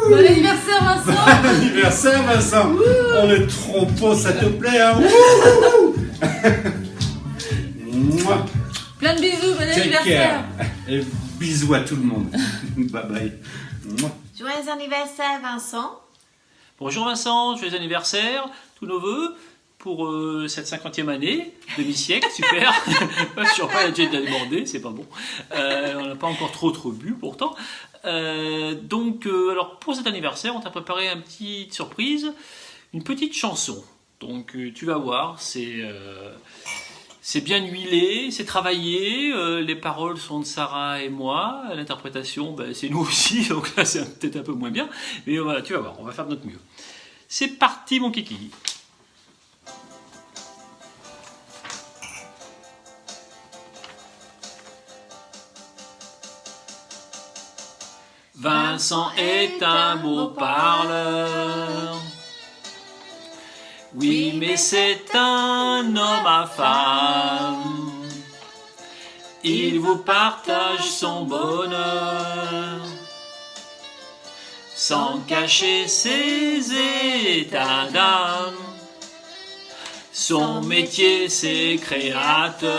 Bon anniversaire Vincent. Bon anniversaire, Vincent. Oh, le trop beau, ça te plaît, hein? Mouah. Plein de bisous, bon Take anniversaire. care. Et bisous à tout le monde. Bye bye. Mouah. Joyeux anniversaire, Vincent. Bonjour Vincent, joyeux anniversaire, tous nos voeux pour cette 50e année, demi-siècle, super. Je suis pas déjà demandé, c'est pas bon. On n'a pas encore trop bu pourtant. Alors pour cet anniversaire, on t'a préparé une petite surprise, une petite chanson. Donc tu vas voir, c'est bien huilé, c'est travaillé, les paroles sont de Sarah et moi, l'interprétation c'est nous aussi, donc là c'est peut-être un peu moins bien, mais voilà, tu vas voir, on va faire de notre mieux. C'est parti mon kiki. Vincent est un beau parleur. Oui, mais c'est un homme à femme. Il vous partage son bonheur, sans cacher ses états d'âme. Son métier, c'est créateur.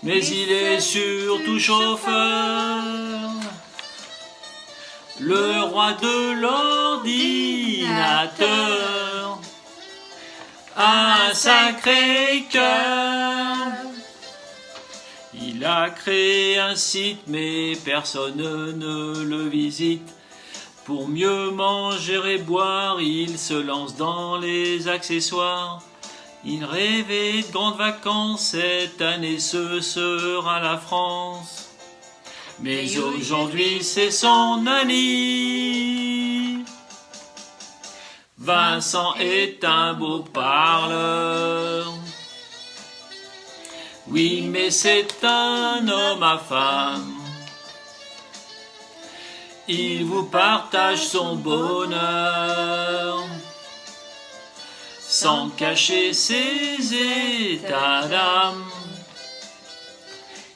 Mais il est surtout chauffeur, le roi de l'ordinateur a un sacré cœur. Il a créé un site, mais personne ne le visite. Pour mieux manger et boire, il se lance dans les accessoires. Il rêvait de grandes vacances, cette année ce sera la France. Mais aujourd'hui c'est son Annie. Vincent est un beau parleur. Oui, mais c'est un homme à femme. Il vous partage son bonheur, sans cacher ses états d'âme.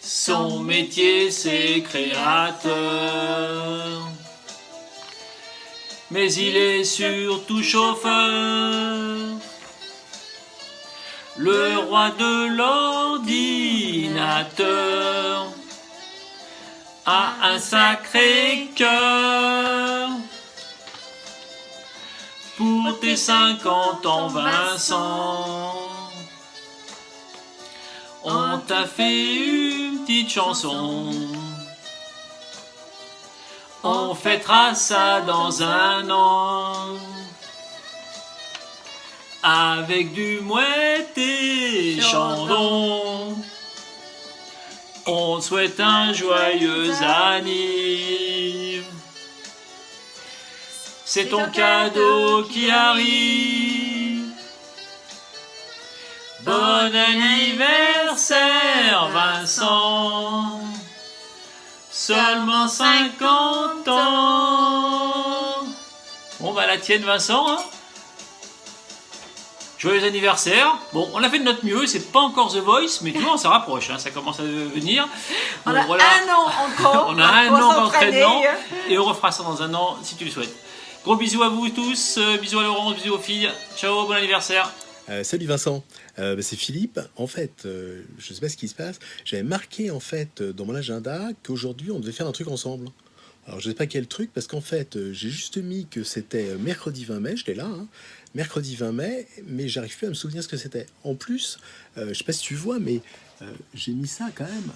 Son métier, c'est créateur. Mais il est surtout chauffeur, le roi de l'ordinateur a un sacré cœur. Pour tes 50 ans, Vincent, on t'a fait une petite chanson. On fêtera ça dans un an, avec du mouette et chandon. On te souhaite un joyeux anniv. C'est ton cadeau qui arrive. Bon anniversaire, Vincent. Seulement 50 ans. Bon, bah la tienne, Vincent. Hein. Joyeux anniversaire. Bon, on a fait de notre mieux, c'est pas encore The Voice, mais tu vois, on se rapproche, hein, ça commence à venir. On Bon, a voilà. un an encore. On a un an s'entraîner. d'entraînement et on refera ça dans un an si tu le souhaites. Gros bisous à vous tous, bisous à Laurence, bisous aux filles. Ciao, bon anniversaire. Salut Vincent, c'est Philippe. En fait, je sais pas ce qui se passe. J'avais marqué en fait dans mon agenda qu'aujourd'hui on devait faire un truc ensemble. Alors je sais pas quel truc parce qu'en fait j'ai juste mis que c'était mercredi 20 mai, j'étais là, hein, mercredi 20 mai, mais j'arrive plus à me souvenir ce que c'était. En plus, je sais pas si tu vois, mais j'ai mis ça quand même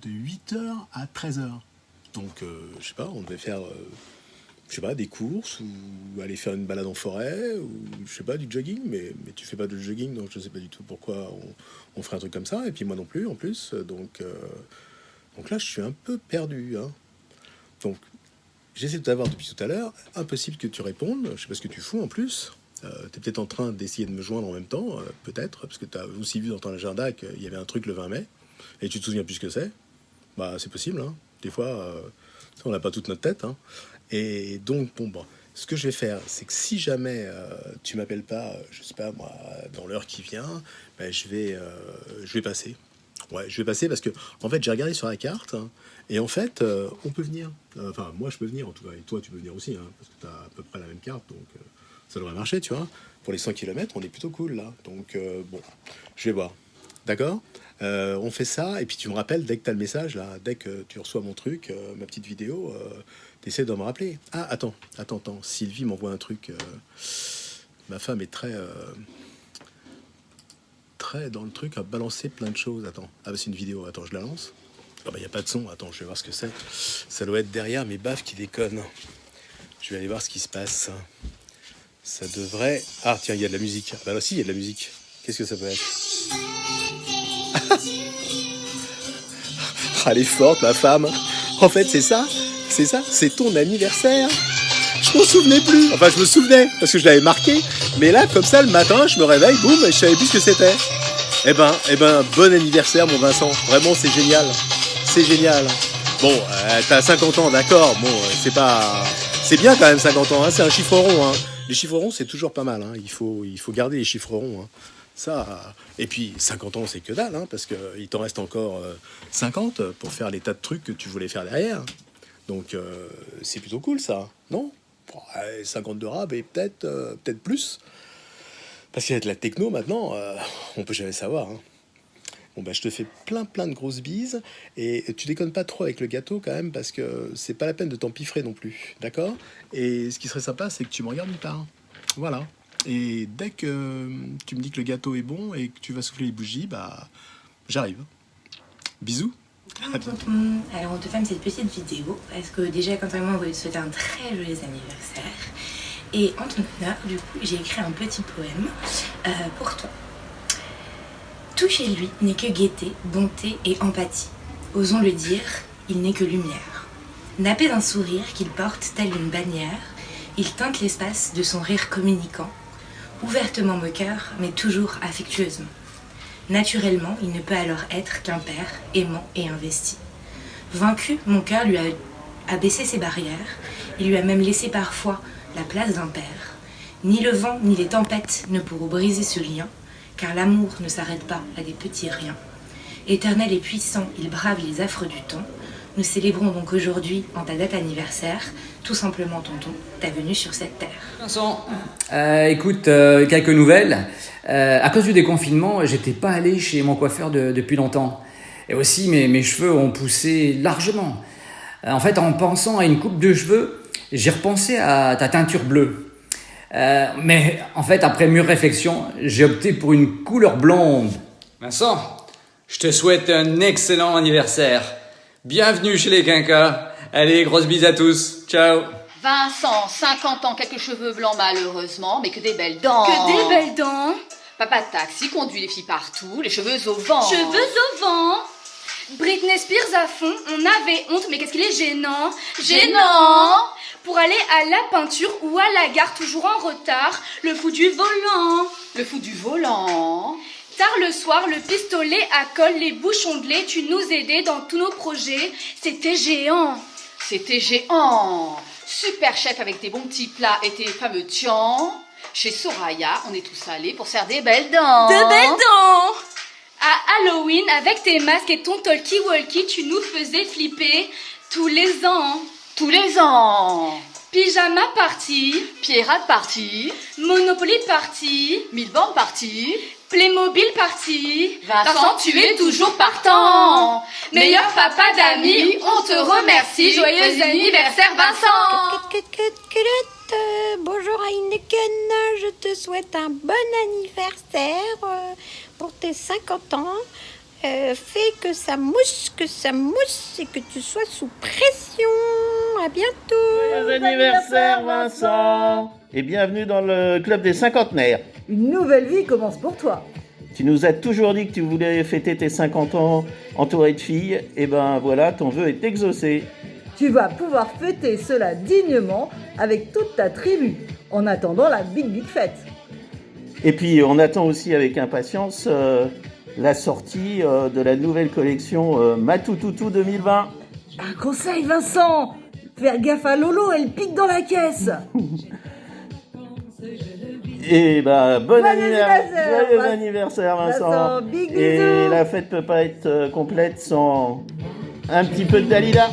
de 8h à 13h. Donc je sais pas, on devait faire je sais pas, des courses ou aller faire une balade en forêt ou je sais pas, du jogging, mais tu fais pas de jogging, donc je sais pas du tout pourquoi on ferait un truc comme ça, et puis moi non plus en plus, donc là je suis un peu perdu, hein. Donc j'essaie de t'avoir depuis tout à l'heure, impossible que tu répondes, je sais pas ce que tu fous en plus, t'es peut-être en train d'essayer de me joindre en même temps, peut-être, parce que t'as aussi vu dans ton agenda qu'il y avait un truc le 20 mai, et tu te souviens plus ce que c'est, bah c'est possible, hein. Des fois on n'a pas toute notre tête, hein. Et donc, bon, ce que je vais faire, c'est que si jamais tu m'appelles pas, je sais pas moi, dans l'heure qui vient, ben, je vais passer. Ouais, je vais passer parce que, en fait, j'ai regardé sur la carte, hein, et en fait, on peut venir. Enfin, moi, je peux venir, en tout cas, et toi, tu peux venir aussi, hein, parce que tu as à peu près la même carte, donc ça devrait marcher, tu vois. Pour les 100 km, on est plutôt cool, là. Donc, bon, je vais voir. D'accord ? On fait ça, et puis tu me rappelles dès que tu as le message, là, dès que tu reçois mon truc, ma petite vidéo, t'essaies de me rappeler. Ah, attends, Sylvie m'envoie un truc. Ma femme est très dans le truc à balancer plein de choses. Attends, ah bah c'est une vidéo, attends, je la lance. Ah bah y a pas de son, attends, je vais voir ce que c'est. Ça doit être derrière mes baffes qui déconnent. Je vais aller voir ce qui se passe. Ça devrait... Ah tiens, il y a de la musique. Ah bah là aussi, il y a de la musique. Qu'est-ce que ça peut être? Ah, elle est forte, ma femme. En fait, c'est ça, c'est ton anniversaire. Je m'en souvenais plus. Enfin, je me souvenais, parce que je l'avais marqué. Mais là, comme ça, le matin, je me réveille, boum, et je savais plus ce que c'était. Eh ben, bon anniversaire, mon Vincent. Vraiment, c'est génial. C'est génial. Bon, t'as 50 ans, d'accord. Bon, c'est pas... C'est bien quand même, 50 ans. Hein. C'est un chiffre rond. Hein. Les chiffres ronds, c'est toujours pas mal. Hein. Il faut garder les chiffres ronds. Hein. Ça, et puis 50 ans, c'est que dalle, hein, parce qu'il t'en reste encore 50 pour faire les tas de trucs que tu voulais faire derrière. Donc, c'est plutôt cool, ça, non? 50 de rab et peut-être plus. Parce qu'il y a de la techno maintenant, on peut jamais savoir. Hein. Bon, bah, je te fais plein de grosses bises. Et tu déconnes pas trop avec le gâteau quand même, parce que c'est pas la peine de t'empiffrer non plus. D'accord? Et ce qui serait sympa, c'est que tu me regardes nulle part. Voilà. Et dès que tu me dis que le gâteau est bon et que tu vas souffler les bougies, bah, j'arrive. Bisous. À bientôt. Alors on te fait une petite vidéo parce que déjà quand moi on voulait te souhaiter un très joyeux anniversaire et en ton honneur du coup j'ai écrit un petit poème pour toi. Tout chez lui n'est que gaieté, bonté et empathie. Osons le dire, il n'est que lumière. Nappé d'un sourire qu'il porte tel une bannière, il teinte l'espace de son rire communicant, ouvertement moqueur mais toujours affectueusement. Naturellement, il ne peut alors être qu'un père aimant et investi. Vaincu, mon cœur lui a baissé ses barrières, il lui a même laissé parfois la place d'un père. Ni le vent ni les tempêtes ne pourront briser ce lien, car l'amour ne s'arrête pas à des petits riens. Éternel et puissant, il brave les affres du temps. Nous célébrons donc aujourd'hui, en ta date anniversaire, tout simplement tonton, ta venue sur cette terre. Vincent, écoute, quelques nouvelles. À cause du déconfinement, j'étais pas allé chez mon coiffeur depuis longtemps. Et aussi, mes cheveux ont poussé largement. En fait, en pensant à une coupe de cheveux, j'ai repensé à ta teinture bleue. Mais en fait, après mûre réflexion, j'ai opté pour une couleur blonde. Vincent, je te souhaite un excellent anniversaire. Bienvenue chez les quinquas. Allez, grosse bise à tous. Ciao. Vincent, 50 ans, quelques cheveux blancs malheureusement, mais que des belles dents. Que des belles dents. Papa de taxi conduit les filles partout, les cheveux au vent. Cheveux au vent. Britney Spears à fond, on avait honte, mais qu'est-ce qu'il est gênant. Gênant. Pour aller à la peinture ou à la gare, toujours en retard, le fou du volant. Le fou du volant. Tard le soir, le pistolet à colle, les bouchons de lait, tu nous aidais dans tous nos projets. C'était géant. C'était géant. Super chef avec tes bons petits plats et tes fameux tians. Chez Soraya, on est tous allés pour faire des belles dents. De belles dents. À Halloween, avec tes masques et ton talkie-walkie, tu nous faisais flipper tous les ans. Tous les ans. Pyjama party. Pirate party. Monopoly party. Milbank party. Playmobil party. Vincent, tu es toujours partant. Meilleur papa d'amis, on te remercie. Joyeux anniversaire Vincent. Bonjour Heineken, je te souhaite un bon anniversaire pour tes 50 ans. Fais que ça mousse et que tu sois sous pression. À bientôt. Joyeux anniversaire Vincent. Et bienvenue dans le club des cinquantenaires. Une nouvelle vie commence pour toi. Tu nous as toujours dit que tu voulais fêter tes 50 ans entouré de filles. Et ben voilà, ton vœu est exaucé. Tu vas pouvoir fêter cela dignement avec toute ta tribu, en attendant la big fête. Et puis on attend aussi avec impatience la sortie de la nouvelle collection Matoutoutou 2020. Un conseil Vincent, faire gaffe à Lolo, elle pique dans la caisse. Et bah bon anniversaire, joyeux anniversaire Vincent. Big Et bisous. la fête peut pas être complète sans un petit peu de Dalida.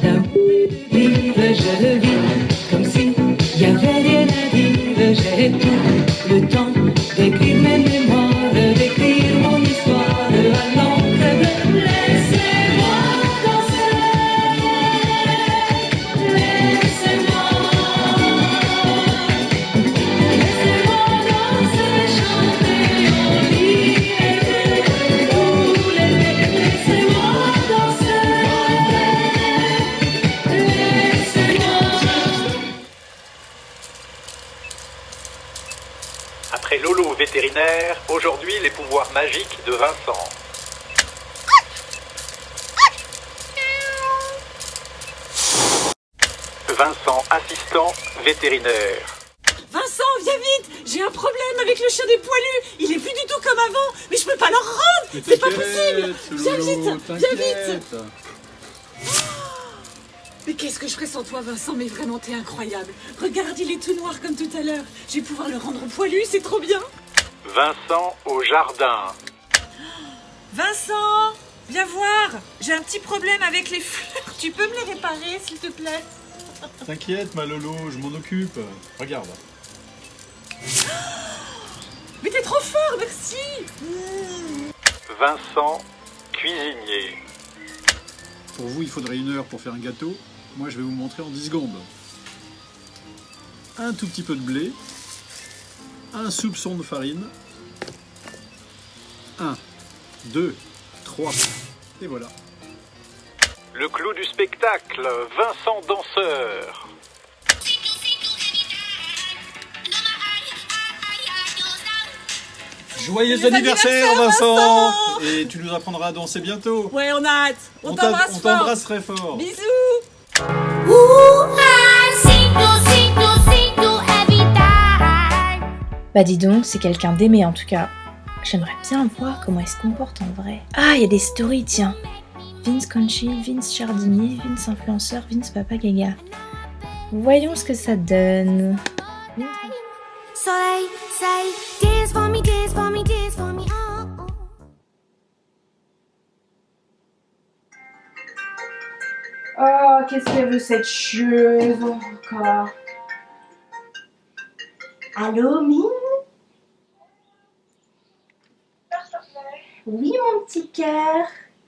Vivre, je le vis comme si y avait rien à dire. J'ai tout le temps d'écrire mes mémoires, d'écrire mon histoire à l'encre de laissez-moi danser, laissez-moi danser, chanter, on lit et tous les laissez-moi danser. Après Lolo vétérinaire, aujourd'hui les pouvoirs magiques de Vincent. Vincent, assistant vétérinaire. Vincent, viens vite. J'ai un problème avec le chien des poilus. Il est plus du tout comme avant. Mais je peux pas le rendre. C'est pas possible. Viens vite, viens vite. Mais qu'est-ce que je ferais sans toi, Vincent? Mais vraiment, t'es incroyable. Regarde, il est tout noir comme tout à l'heure. Je vais pouvoir le rendre poilu, c'est trop bien. Vincent au jardin. Vincent, viens voir. J'ai un petit problème avec les fleurs. Tu peux me les réparer, s'il te plaît? T'inquiète, ma Lolo, je m'en occupe. Regarde. Mais t'es trop fort, merci. Vincent, cuisinier. Pour vous, il faudrait 1 heure pour faire un gâteau. Moi, je vais vous montrer en 10 secondes. Un tout petit peu de blé. Un soupçon de farine. 1, 2, 3. Et voilà. Le clou du spectacle, Vincent danseur. Joyeux anniversaire, Vincent. Et tu nous apprendras à danser bientôt. Ouais, on a hâte. On t'embrasse fort. On t'embrasse très fort. Bisous. Bah dis donc, c'est quelqu'un d'aimé en tout cas. J'aimerais bien voir comment il se comporte en vrai. Ah, il y a des stories, tiens. Vince Conchi, Vince Chardinier, Vince influenceur, Vince Papa Gaga. Voyons ce que ça donne. Oh, qu'est-ce qu'elle veut cette chieuse encore? Allô, Mine? Oui, mon petit cœur.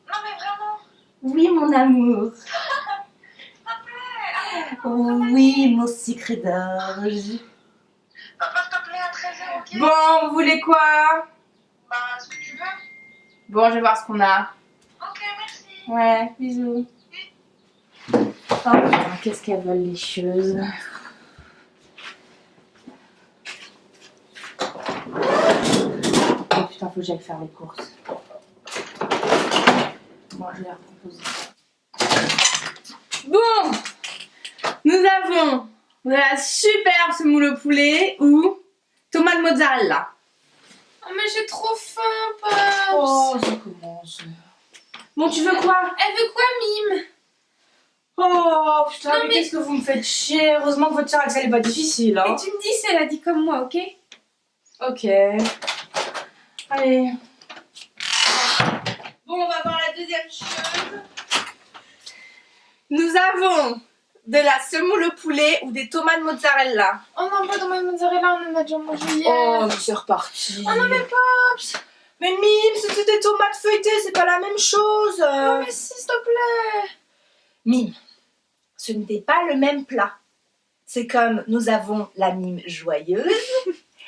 Non, mais vraiment. Oui, mon amour. Oui, mon sucre d'orge. Papa, s'il te plaît, à 13h, ok? Bon, vous voulez quoi? Bah, ce que tu veux. Bon, je vais voir ce qu'on a. Ok, merci. Ouais, bisous. Oh putain, qu'est-ce qu'elles veulent les chieuses. Oh putain, faut que j'aille faire les courses. Bon, je vais leur proposer. Bon, nous avons de la superbe semoule au poulet ou tomate mozzarella. Oh, mais j'ai trop faim, Pops. Oh, ça commence. Bon, tu veux quoi? Elle veut quoi, Mime? Oh putain, Non, mais mais qu'est-ce que vous me faites chier? Heureusement que votre soeur elle est pas difficile, hein. Et tu me dis si elle a dit comme moi, ok? Ok. Allez. Bon, on va voir la deuxième chose. Nous avons de la semoule au poulet ou des tomates mozzarella. Oh non, pas tomate mozzarella, on en a déjà mangé hier. Oh, mais c'est reparti. Oh non, mais Pops. Mais Mime, c'était des tomates feuilletées, c'est pas la même chose. Non, mais si, s'il te plaît. Mime, ce n'était pas le même plat. C'est comme nous avons la mime joyeuse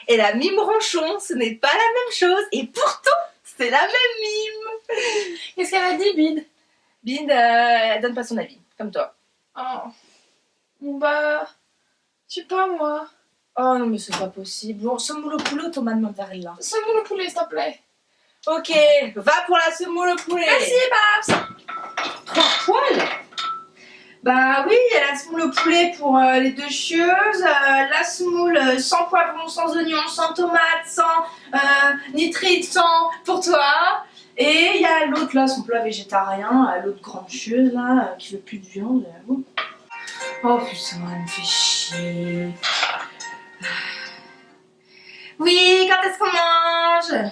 et la mime ronchon, ce n'est pas la même chose. Et pourtant, c'est la même mime. Qu'est-ce qu'elle a dit, Bide? Bide, elle donne pas son avis, comme toi. Oh. Bah, je sais pas, moi. Oh non, mais c'est pas possible. Bon, semoule au poulet ou tomate mozzarella? Semoule au poulet, s'il te plaît. Ok, va pour la semoule au poulet. Merci, Babs. 3 poils. Bah oui, il y a la semoule au poulet pour les deux chieuses, la semoule sans poivron, sans oignon, sans tomate, sans nitrite, sans pour toi. Et il y a l'autre là, son plat végétarien, l'autre grande chieuse là, qui veut plus de viande. Oh putain, elle me fait chier. Oui, quand est-ce qu'on mange?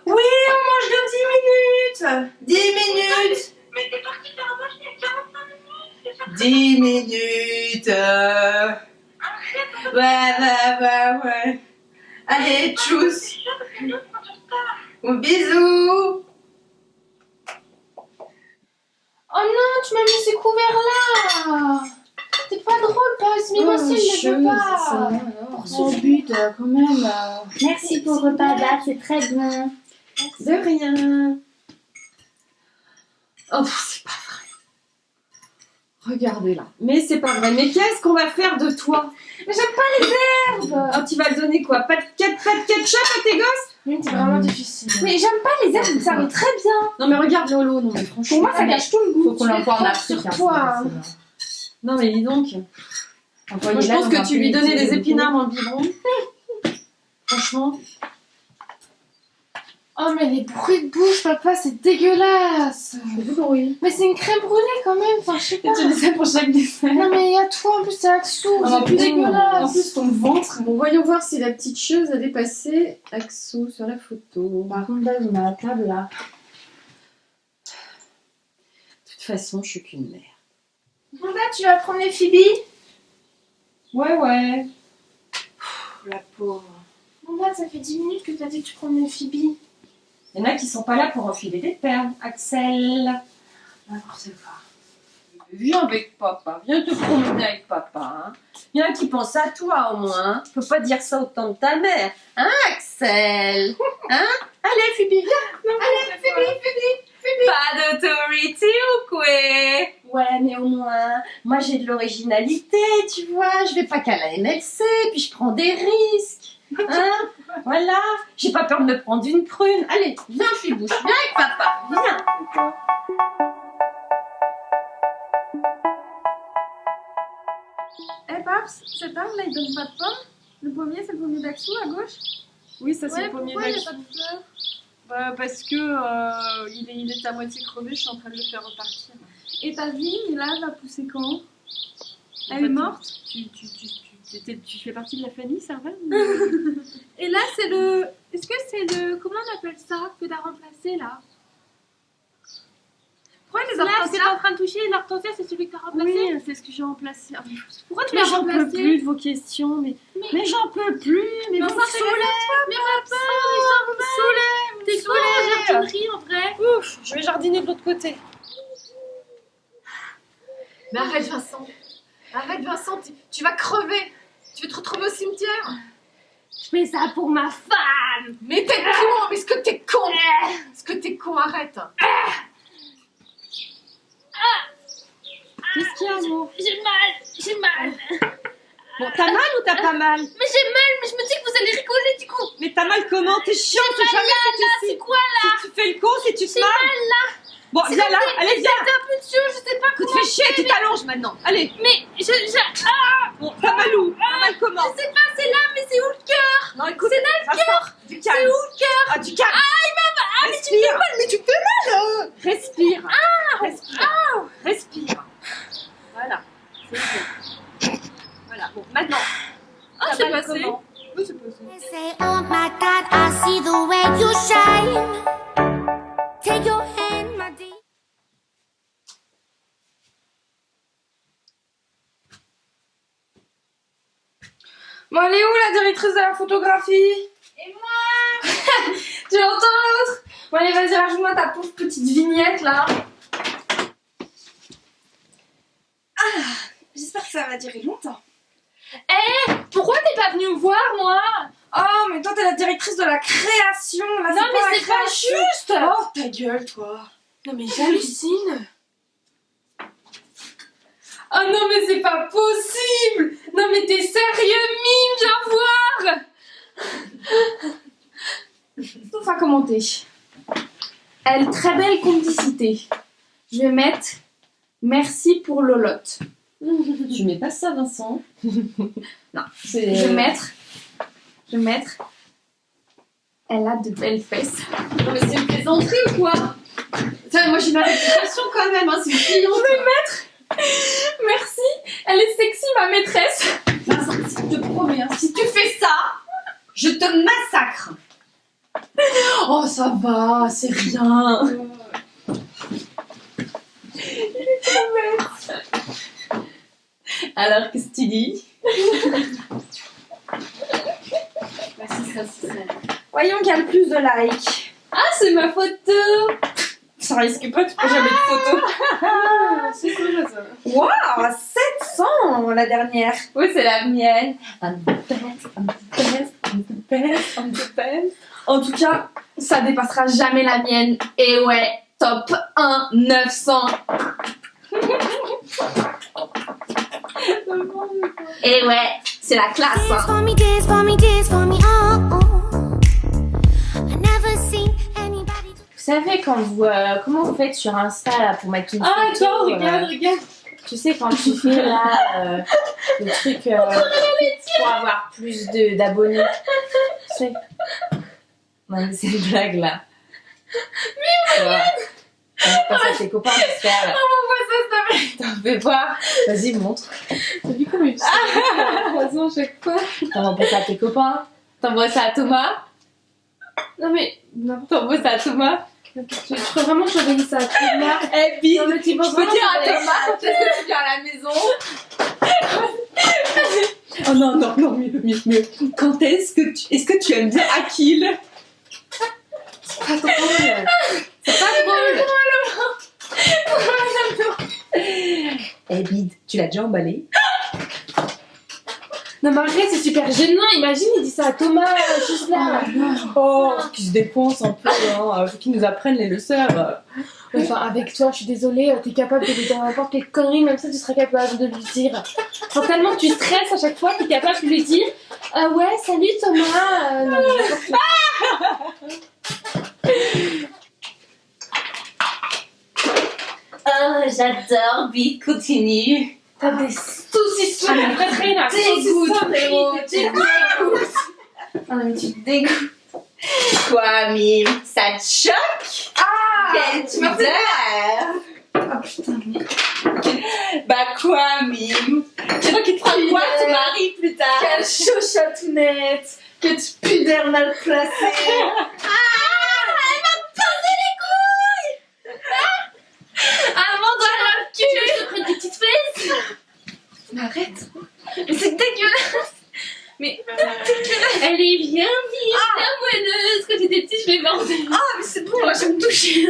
Oui, on mange dans 10 minutes. 10 minutes. Mais t'es parti faire un match il y a 45 minutes. 10 minutes. Ouais. Allez, tchuss. Bisous. Oh non, tu m'as mis ces couverts là. C'est pas drôle, Pops, mais moi aussi je ne veux pas. Oh but, quand même. Merci pour le repas, Dad, c'est très bon. De rien. Oh, c'est pas vrai. Regardez là. Mais c'est pas vrai. Mais qu'est-ce qu'on va faire de toi? Mais j'aime pas les herbes. Oh, tu vas le donner quoi? Pas de ketchup à tes gosses? Oui, c'est vraiment difficile. Mais j'aime pas les herbes, ça va très bien. Non mais regarde Lolo, non mais franchement. Pour moi, ça gâche tout le goût. Faut qu'on l'envoie en Afrique sur toi. Non mais dis donc. Moi je pense que tu lui donnais des épinards dans le biberon. Franchement. Oh mais les bruits de bouche, papa, c'est dégueulasse. Je fais du bruit. Mais c'est une crème brûlée quand même, enfin je sais pas. Tu dis ça pour chaque dessert. Non mais il y a toi en plus, c'est Axou, c'est dégueulasse. En plus ton ventre. Bon, voyons voir si la petite chieuse a dépassé Axou sur la photo. Par contre là, on a la table là. De toute façon, je suis qu'une mère. Bon, là, tu vas promener Phoebe? Ouais. La pauvre. Bon, là, ça fait 10 minutes que t'as dit que tu promenais Phoebe. Il y en a qui sont pas là pour enfiler des perles, Axel. N'importe quoi. Viens avec papa, viens te promener avec papa. Hein. Il y en a qui pensent à toi au moins. Hein. Tu peux pas dire ça autant de ta mère. Hein, Axel? Hein? Allez, Phoebe, viens. Allez, Phoebe. Pas d'autorité ou quoi? Ouais, mais au moins, moi j'ai de l'originalité, tu vois. Je vais pas qu'à la MLC, puis je prends des risques. Hein? Voilà. J'ai pas peur de me prendre une prune. Allez, viens, Phibouche, viens avec papa. Viens. Eh Paps, cet arbre là il donne pas de pommes? Le pommier c'est le pommier d'Axou à gauche? Oui, ça c'est Ouais, le pommier pourquoi il y a d'Axou. pas de fleurs? Bah, parce que il est à moitié crevé, je suis en train de le faire repartir. Et ta vigne là va pousser quand? En Elle fait, est morte? Tu fais partie de la famille, Serval? Et là c'est le... Est-ce que c'est le... Comment on appelle ça que t'as remplacé là? Pourquoi les hortensias? Là, t'es en train de toucher l'hortensia, c'est celui que t'as remplacé? Oui, c'est ce que j'ai remplacé. Pourquoi tu Mais l'as j'en peux remplacé? plus de vos questions, mais j'en peux plus, mais vous me saoulez. Mais papa, ils sont saoulés. T'es quoi en jardinerie en vrai? Ouf, je vais jardiner de l'autre côté. Mais arrête Vincent. Arrête Vincent, tu vas crever. Tu veux te retrouver au cimetière. Je fais ça pour ma femme. Mais t'es con, mais est-ce que t'es con? Est-ce que t'es con, arrête. Qu'est-ce qu'il y a, amour? J'ai mal. Bon, t'as mal ou t'as pas mal? Mais j'ai mal, mais je me dis que vous allez rigoler du coup. Mais t'as mal comment? T'es chiant, J'ai c'est mal jamais là, fait ici. c'est quoi là? Si tu fais le con, si tu te J'ai mal. mal là. Bon, viens là, allez, viens. J'ai un peu de chaud, je sais pas Tu comment. te fais chier, tu t'allonges maintenant. Allez. Mais ah. Bon, t'as mal où? T'as mal comment? Je sais pas, c'est là, mais c'est où le cœur? Non, écoute, c'est là le cœur. Du C'est calme. où le cœur? Ah, du calme. Ah, il m'a mal. Ah, mais tu me fais mal, mais tu me fais mal. Respire. Ah, Respire. ah. Respire. Voilà. C'est bon. Voilà. Bon, maintenant. Ah, T'as c'est mal passé. comment? Oui, c'est passé. Say, oh my God, I see the way you shine. Take your hand, my dear. Bon, elle est où la directrice de la photographie? Et moi? Tu entends l'autre? Bon, allez, vas-y, rajoute-moi ta pauvre petite vignette là. Ah, j'espère que ça va durer longtemps. Eh, pourquoi t'es pas venue me voir, moi? Oh, mais toi, t'es la directrice de la création. Là, non, mais c'est pas juste. Oh, ta gueule, toi. Non, mais j'hallucine. Oh non, mais c'est pas possible. Non, mais t'es sérieux, mime, viens voir. Sauf à commenter. Elle, très belle complicité. Je vais mettre merci pour Lolotte. Tu mets pas ça, Vincent? Non, je vais mettre elle a de belles fesses. Non, mais c'est une plaisanterie ou quoi? Tiens, moi j'ai ma réputation quand même, hein, c'est une cliente. Je vais mettre merci, elle est sexy ma maîtresse. Vincent, je te promets, hein, si tu fais ça, je te massacre. Oh, ça va, c'est rien. Alors, qu'est-ce que tu dis? Bah, c'est ça. Voyons qu'il y a le plus de likes. Ah, c'est ma photo. Ça risque pas, tu peux jamais de photo. C'est quoi ça? Waouh, 700 la dernière. Oui, c'est la mienne. I'm the best, I'm the best, I'm the best, I'm the best. En tout cas, ça dépassera jamais la mienne. Et ouais, top 1, 900. Et ouais, c'est la classe. Hein. For me, this, for me, this, for me, oh, oh. I never seen anybody. Vous savez quand vous comment vous faites sur Insta là pour mettre une photo? Ah, attends, regarde. Tu sais quand tu fais là le truc pour avoir plus d'abonnés. Tu sais. Non mais c'est une blague là. Mais regarde. On va passer à tes copains j'espère. Envoie ça, s'il te plaît. T'en fais voir. Vas-y montre. T'as vu comment il se croisement à chaque fois? T'envoies ça à tes copains. T'envoies ça à Thomas. Non mais, T'envoies ça à Thomas. Tu crois vraiment que j'envoie ça à Thomas? Eh, Bide, non, mais tu penses je peux vraiment dire à que Thomas quand est-ce que tu viens à la maison? Oh non, non, non, mieux. Quand est-ce que tu aimes bien Akil? C'est pas drôle. C'est pas drôle. Eh, Bide, tu l'as déjà emballé? Non mais arrête, c'est super gênant. Imagine, il dit ça à Thomas, juste là. Oh, qu'il se dépense un peu, hein. Faut qu'il nous apprenne les leçons. Enfin, avec toi, je suis désolée, t'es capable de lui dire n'importe quelle connerie, même ça, tu serais capable de lui dire. Enfin, tellement que tu stresses à chaque fois, t'es capable de lui dire ouais, salut Thomas. Non, Oh, j'adore, Bide, continue. T'as des saucissons de préférés là. Dégoûte, frérot, tu dégoûtes. Ah non, mais tu te dégoûtes. Quoi, Mime? Ça te choque? Quelle tu m'as fait peur. Oh putain, mais... Bah quoi, Mime? Tu vois qu'il te fera quoi ton mari plus tard? Quelle chauchatounette. Que tu pues d'air mal placé. Elle m'a posé les couilles. Avant dans la cul. Tu veux que je te prenne tes petites fesses? Mais arrête. Mais c'est dégueulasse. Mais elle est bien vive, bien moelleuse. Quand j'étais petite, je l'ai mordue. Ah, mais c'est bon, là, je vais me toucher.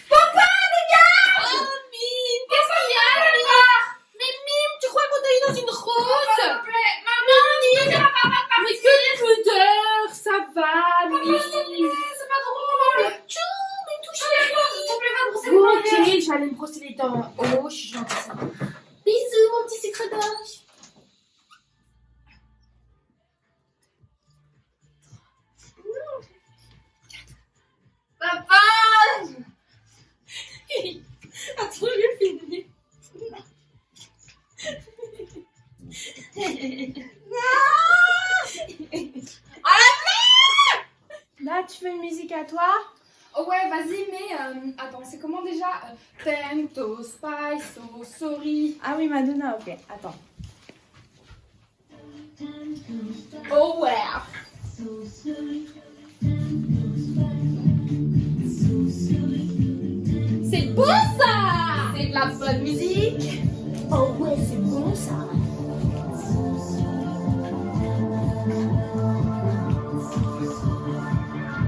Papa, dégage! Oh, Mime, qu'est-ce qu'il y a, mais Mime, tu crois qu'on t'a eu dans une rose? S'il te plaît, maman, Mime, mais que des pudeurs, ça va, Mime. C'est pas drôle. Tchou, mais touche-les. S'il te plaît, va brosser les dents. Ok, je vais aller me brosser les dents. Oh, je suis gentille. Bisous, mon petit secret d'ange. Papa! Attends, je vais filmer. Là, tu fais une musique à toi? Oh ouais, vas-y, mais attends, c'est comment déjà? Tento, Spice, Sorry. Ah oui, Madonna, ok, attends. Oh ouais. C'est beau ça! C'est de la bonne musique! Oh ouais, c'est bon ça!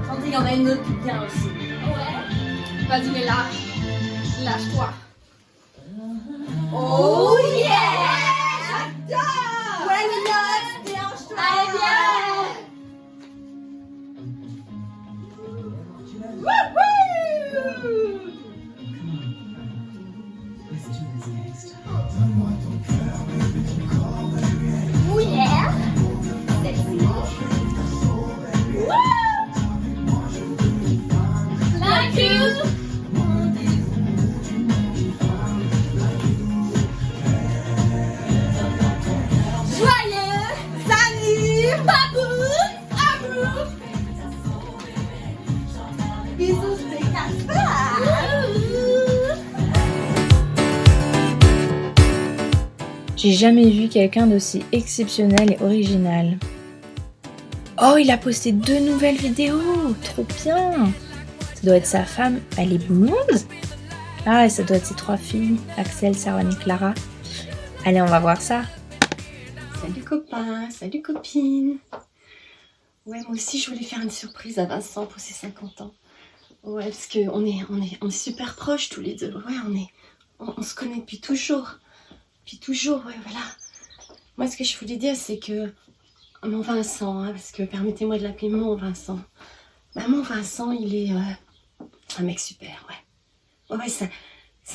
Attendez, il y en a une autre qui vient aussi. Ouais. Vas-y, mais lâche-toi. Oh yeah! J'adore! Ouais, les notes, déhanche-toi! Allez, viens! Oh yeah! Like you! Joyeux! Salut! Babou! Bisous, c'est Casper! J'ai jamais vu quelqu'un d'aussi exceptionnel et original. Oh, il a posté 2 nouvelles vidéos! Trop bien! Ça doit être sa femme, elle est blonde? Ah, ça doit être ses 3 filles, Axel, Sarah et Clara. Allez, on va voir ça. Salut copains, salut copines. Ouais, moi aussi je voulais faire une surprise à Vincent pour ses 50 ans. Ouais, parce qu'on est super proches tous les deux. Ouais, on se connaît depuis toujours. Depuis toujours, ouais, voilà. Moi, ce que je voulais dire, c'est que mon Vincent, hein, parce que permettez-moi de l'appeler mon Vincent. Bah, mon Vincent, il est un mec super, ouais. Ouais, c'est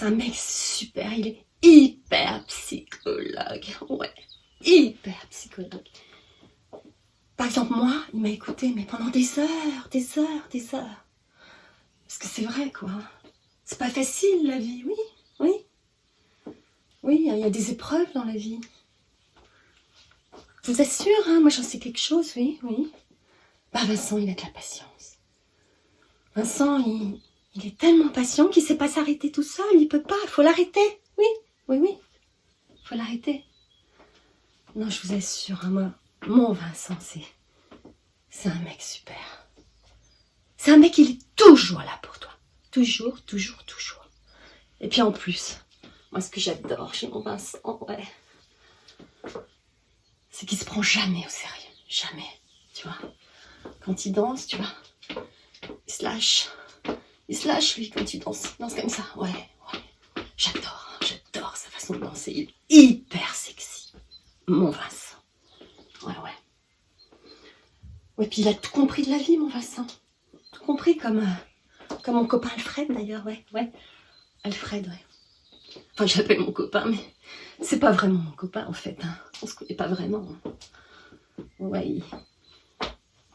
un mec super. Il est hyper psychologue, ouais. Hyper psychologue. Par exemple, moi, il m'a écouté, mais pendant des heures. Parce que c'est vrai, quoi. C'est pas facile, la vie, oui. Oui, il y a des épreuves dans la vie. Je vous assure, hein, moi j'en sais quelque chose, oui. Bah, Vincent, il a de la patience. Vincent, il est tellement patient qu'il sait pas s'arrêter tout seul. Il peut pas, il faut l'arrêter. Oui. Il faut l'arrêter. Non, je vous assure, hein, moi, mon Vincent, c'est un mec super. C'est un mec, il est toujours là pour toi. Toujours, toujours, toujours. Et puis en plus, moi ce que j'adore chez mon Vincent, ouais, c'est qu'il se prend jamais au sérieux. Jamais. Tu vois. Quand il danse, tu vois, il se lâche. Il se lâche lui quand il danse. Il danse comme ça. Ouais, ouais. J'adore sa façon de danser. Il est hyper sexy. Mon Vincent. Ouais, ouais. Ouais, puis il a tout compris de la vie, mon Vincent. Tout compris comme mon copain Alfred d'ailleurs, ouais, ouais. Alfred, ouais. Enfin, je l'appelle mon copain, mais c'est pas vraiment mon copain en fait. Hein. On se connaît pas vraiment. Ouais,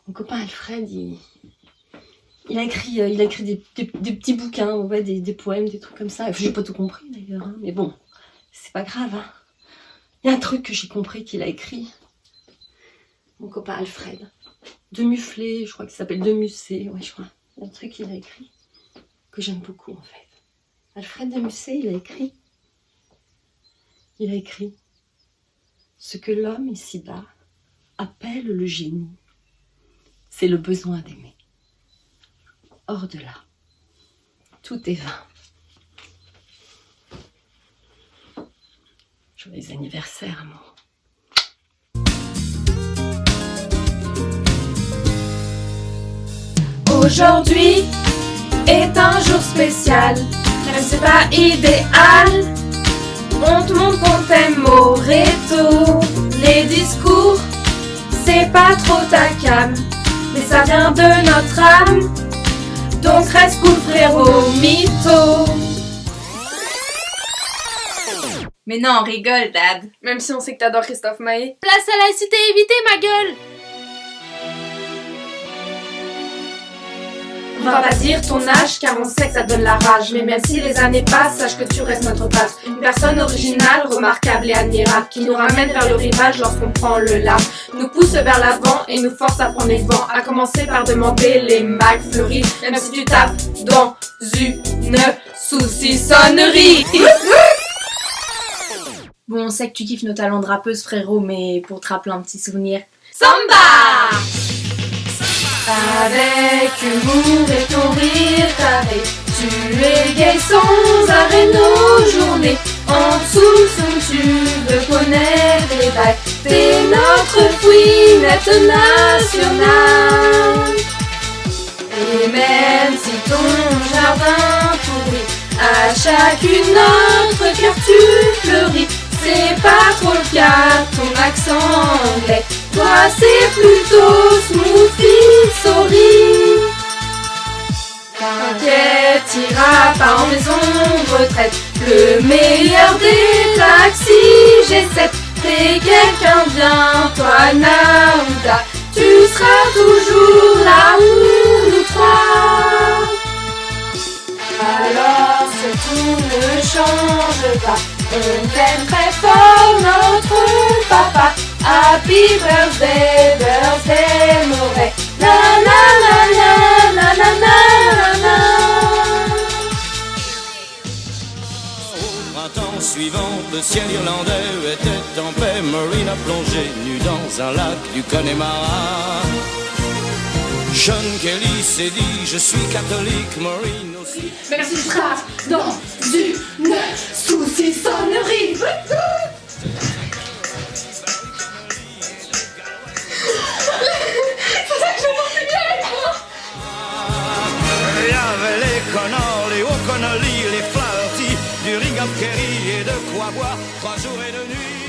mon copain Alfred, il a écrit des petits bouquins, ouais, des poèmes, des trucs comme ça. Enfin, j'ai pas tout compris d'ailleurs, hein, mais bon, c'est pas grave. Hein. Il y a un truc que j'ai compris qu'il a écrit, mon copain Alfred. De Muflé, je crois qu'il s'appelle De Musset, ouais, je crois. Il y a un truc qu'il a écrit que j'aime beaucoup en fait. Alfred de Musset, il a écrit ce que l'homme ici-bas appelle le génie, c'est le besoin d'aimer. Hors-delà, tout est vain. Joyeux anniversaire, amour. Aujourd'hui est un jour spécial, même c'est pas idéal. On te montre qu'on t'aime, Moreto. Les discours, c'est pas trop ta cam, mais ça vient de notre âme. Donc reste cool frérot, mytho. Mais non, on rigole, Dad. Même si on sait que t'adores Christophe Maé. Place à la cité évitée, ma gueule. On va pas dire ton âge car on sait que ça donne la rage. Mais même si les années passent, sache que tu restes notre passe. Une personne originale, remarquable et admirable, qui nous ramène vers le rivage lorsqu'on prend le large, nous pousse vers l'avant et nous force à prendre les devants. À commencer par demander les McFlurry, même si tu tapes dans une saucissonnerie. Bon, on sait que tu kiffes nos talents de rappeuse, frérot, mais pour te rappeler un petit souvenir. Samba! Avec humour et ton rire carré, tu égayes sans arrêt nos journées. En dessous, tu veux connaître les bails. T'es notre fouinette nationale. Et même si ton jardin pourrit, à chacune notre cœur tu fleuris. C'est pas trop le cas, ton accent anglais. Toi c'est plutôt smoothie, sorry. T'inquiète, t'iras pas en maison de retraite. Le meilleur des taxis G7. T'es quelqu'un bien, toi Naouda. Tu seras toujours là où nous trois. Alors surtout ne change pas. On t'aime très fort, notre papa. Happy birthday, birthday, Moret. Na na na na na na na na. Au printemps suivant, le ciel irlandais était en paix. Maureen a plongé nue dans un lac du Connemara. Sean Kelly s'est dit, je suis catholique, Maureen aussi. Même si tu seras dans une saucissonnerie. Il y avait les Connors, les O'Connolly, les Flaherty, du Ring of Kerry et de quoi boire 3 jours et 2 nuits.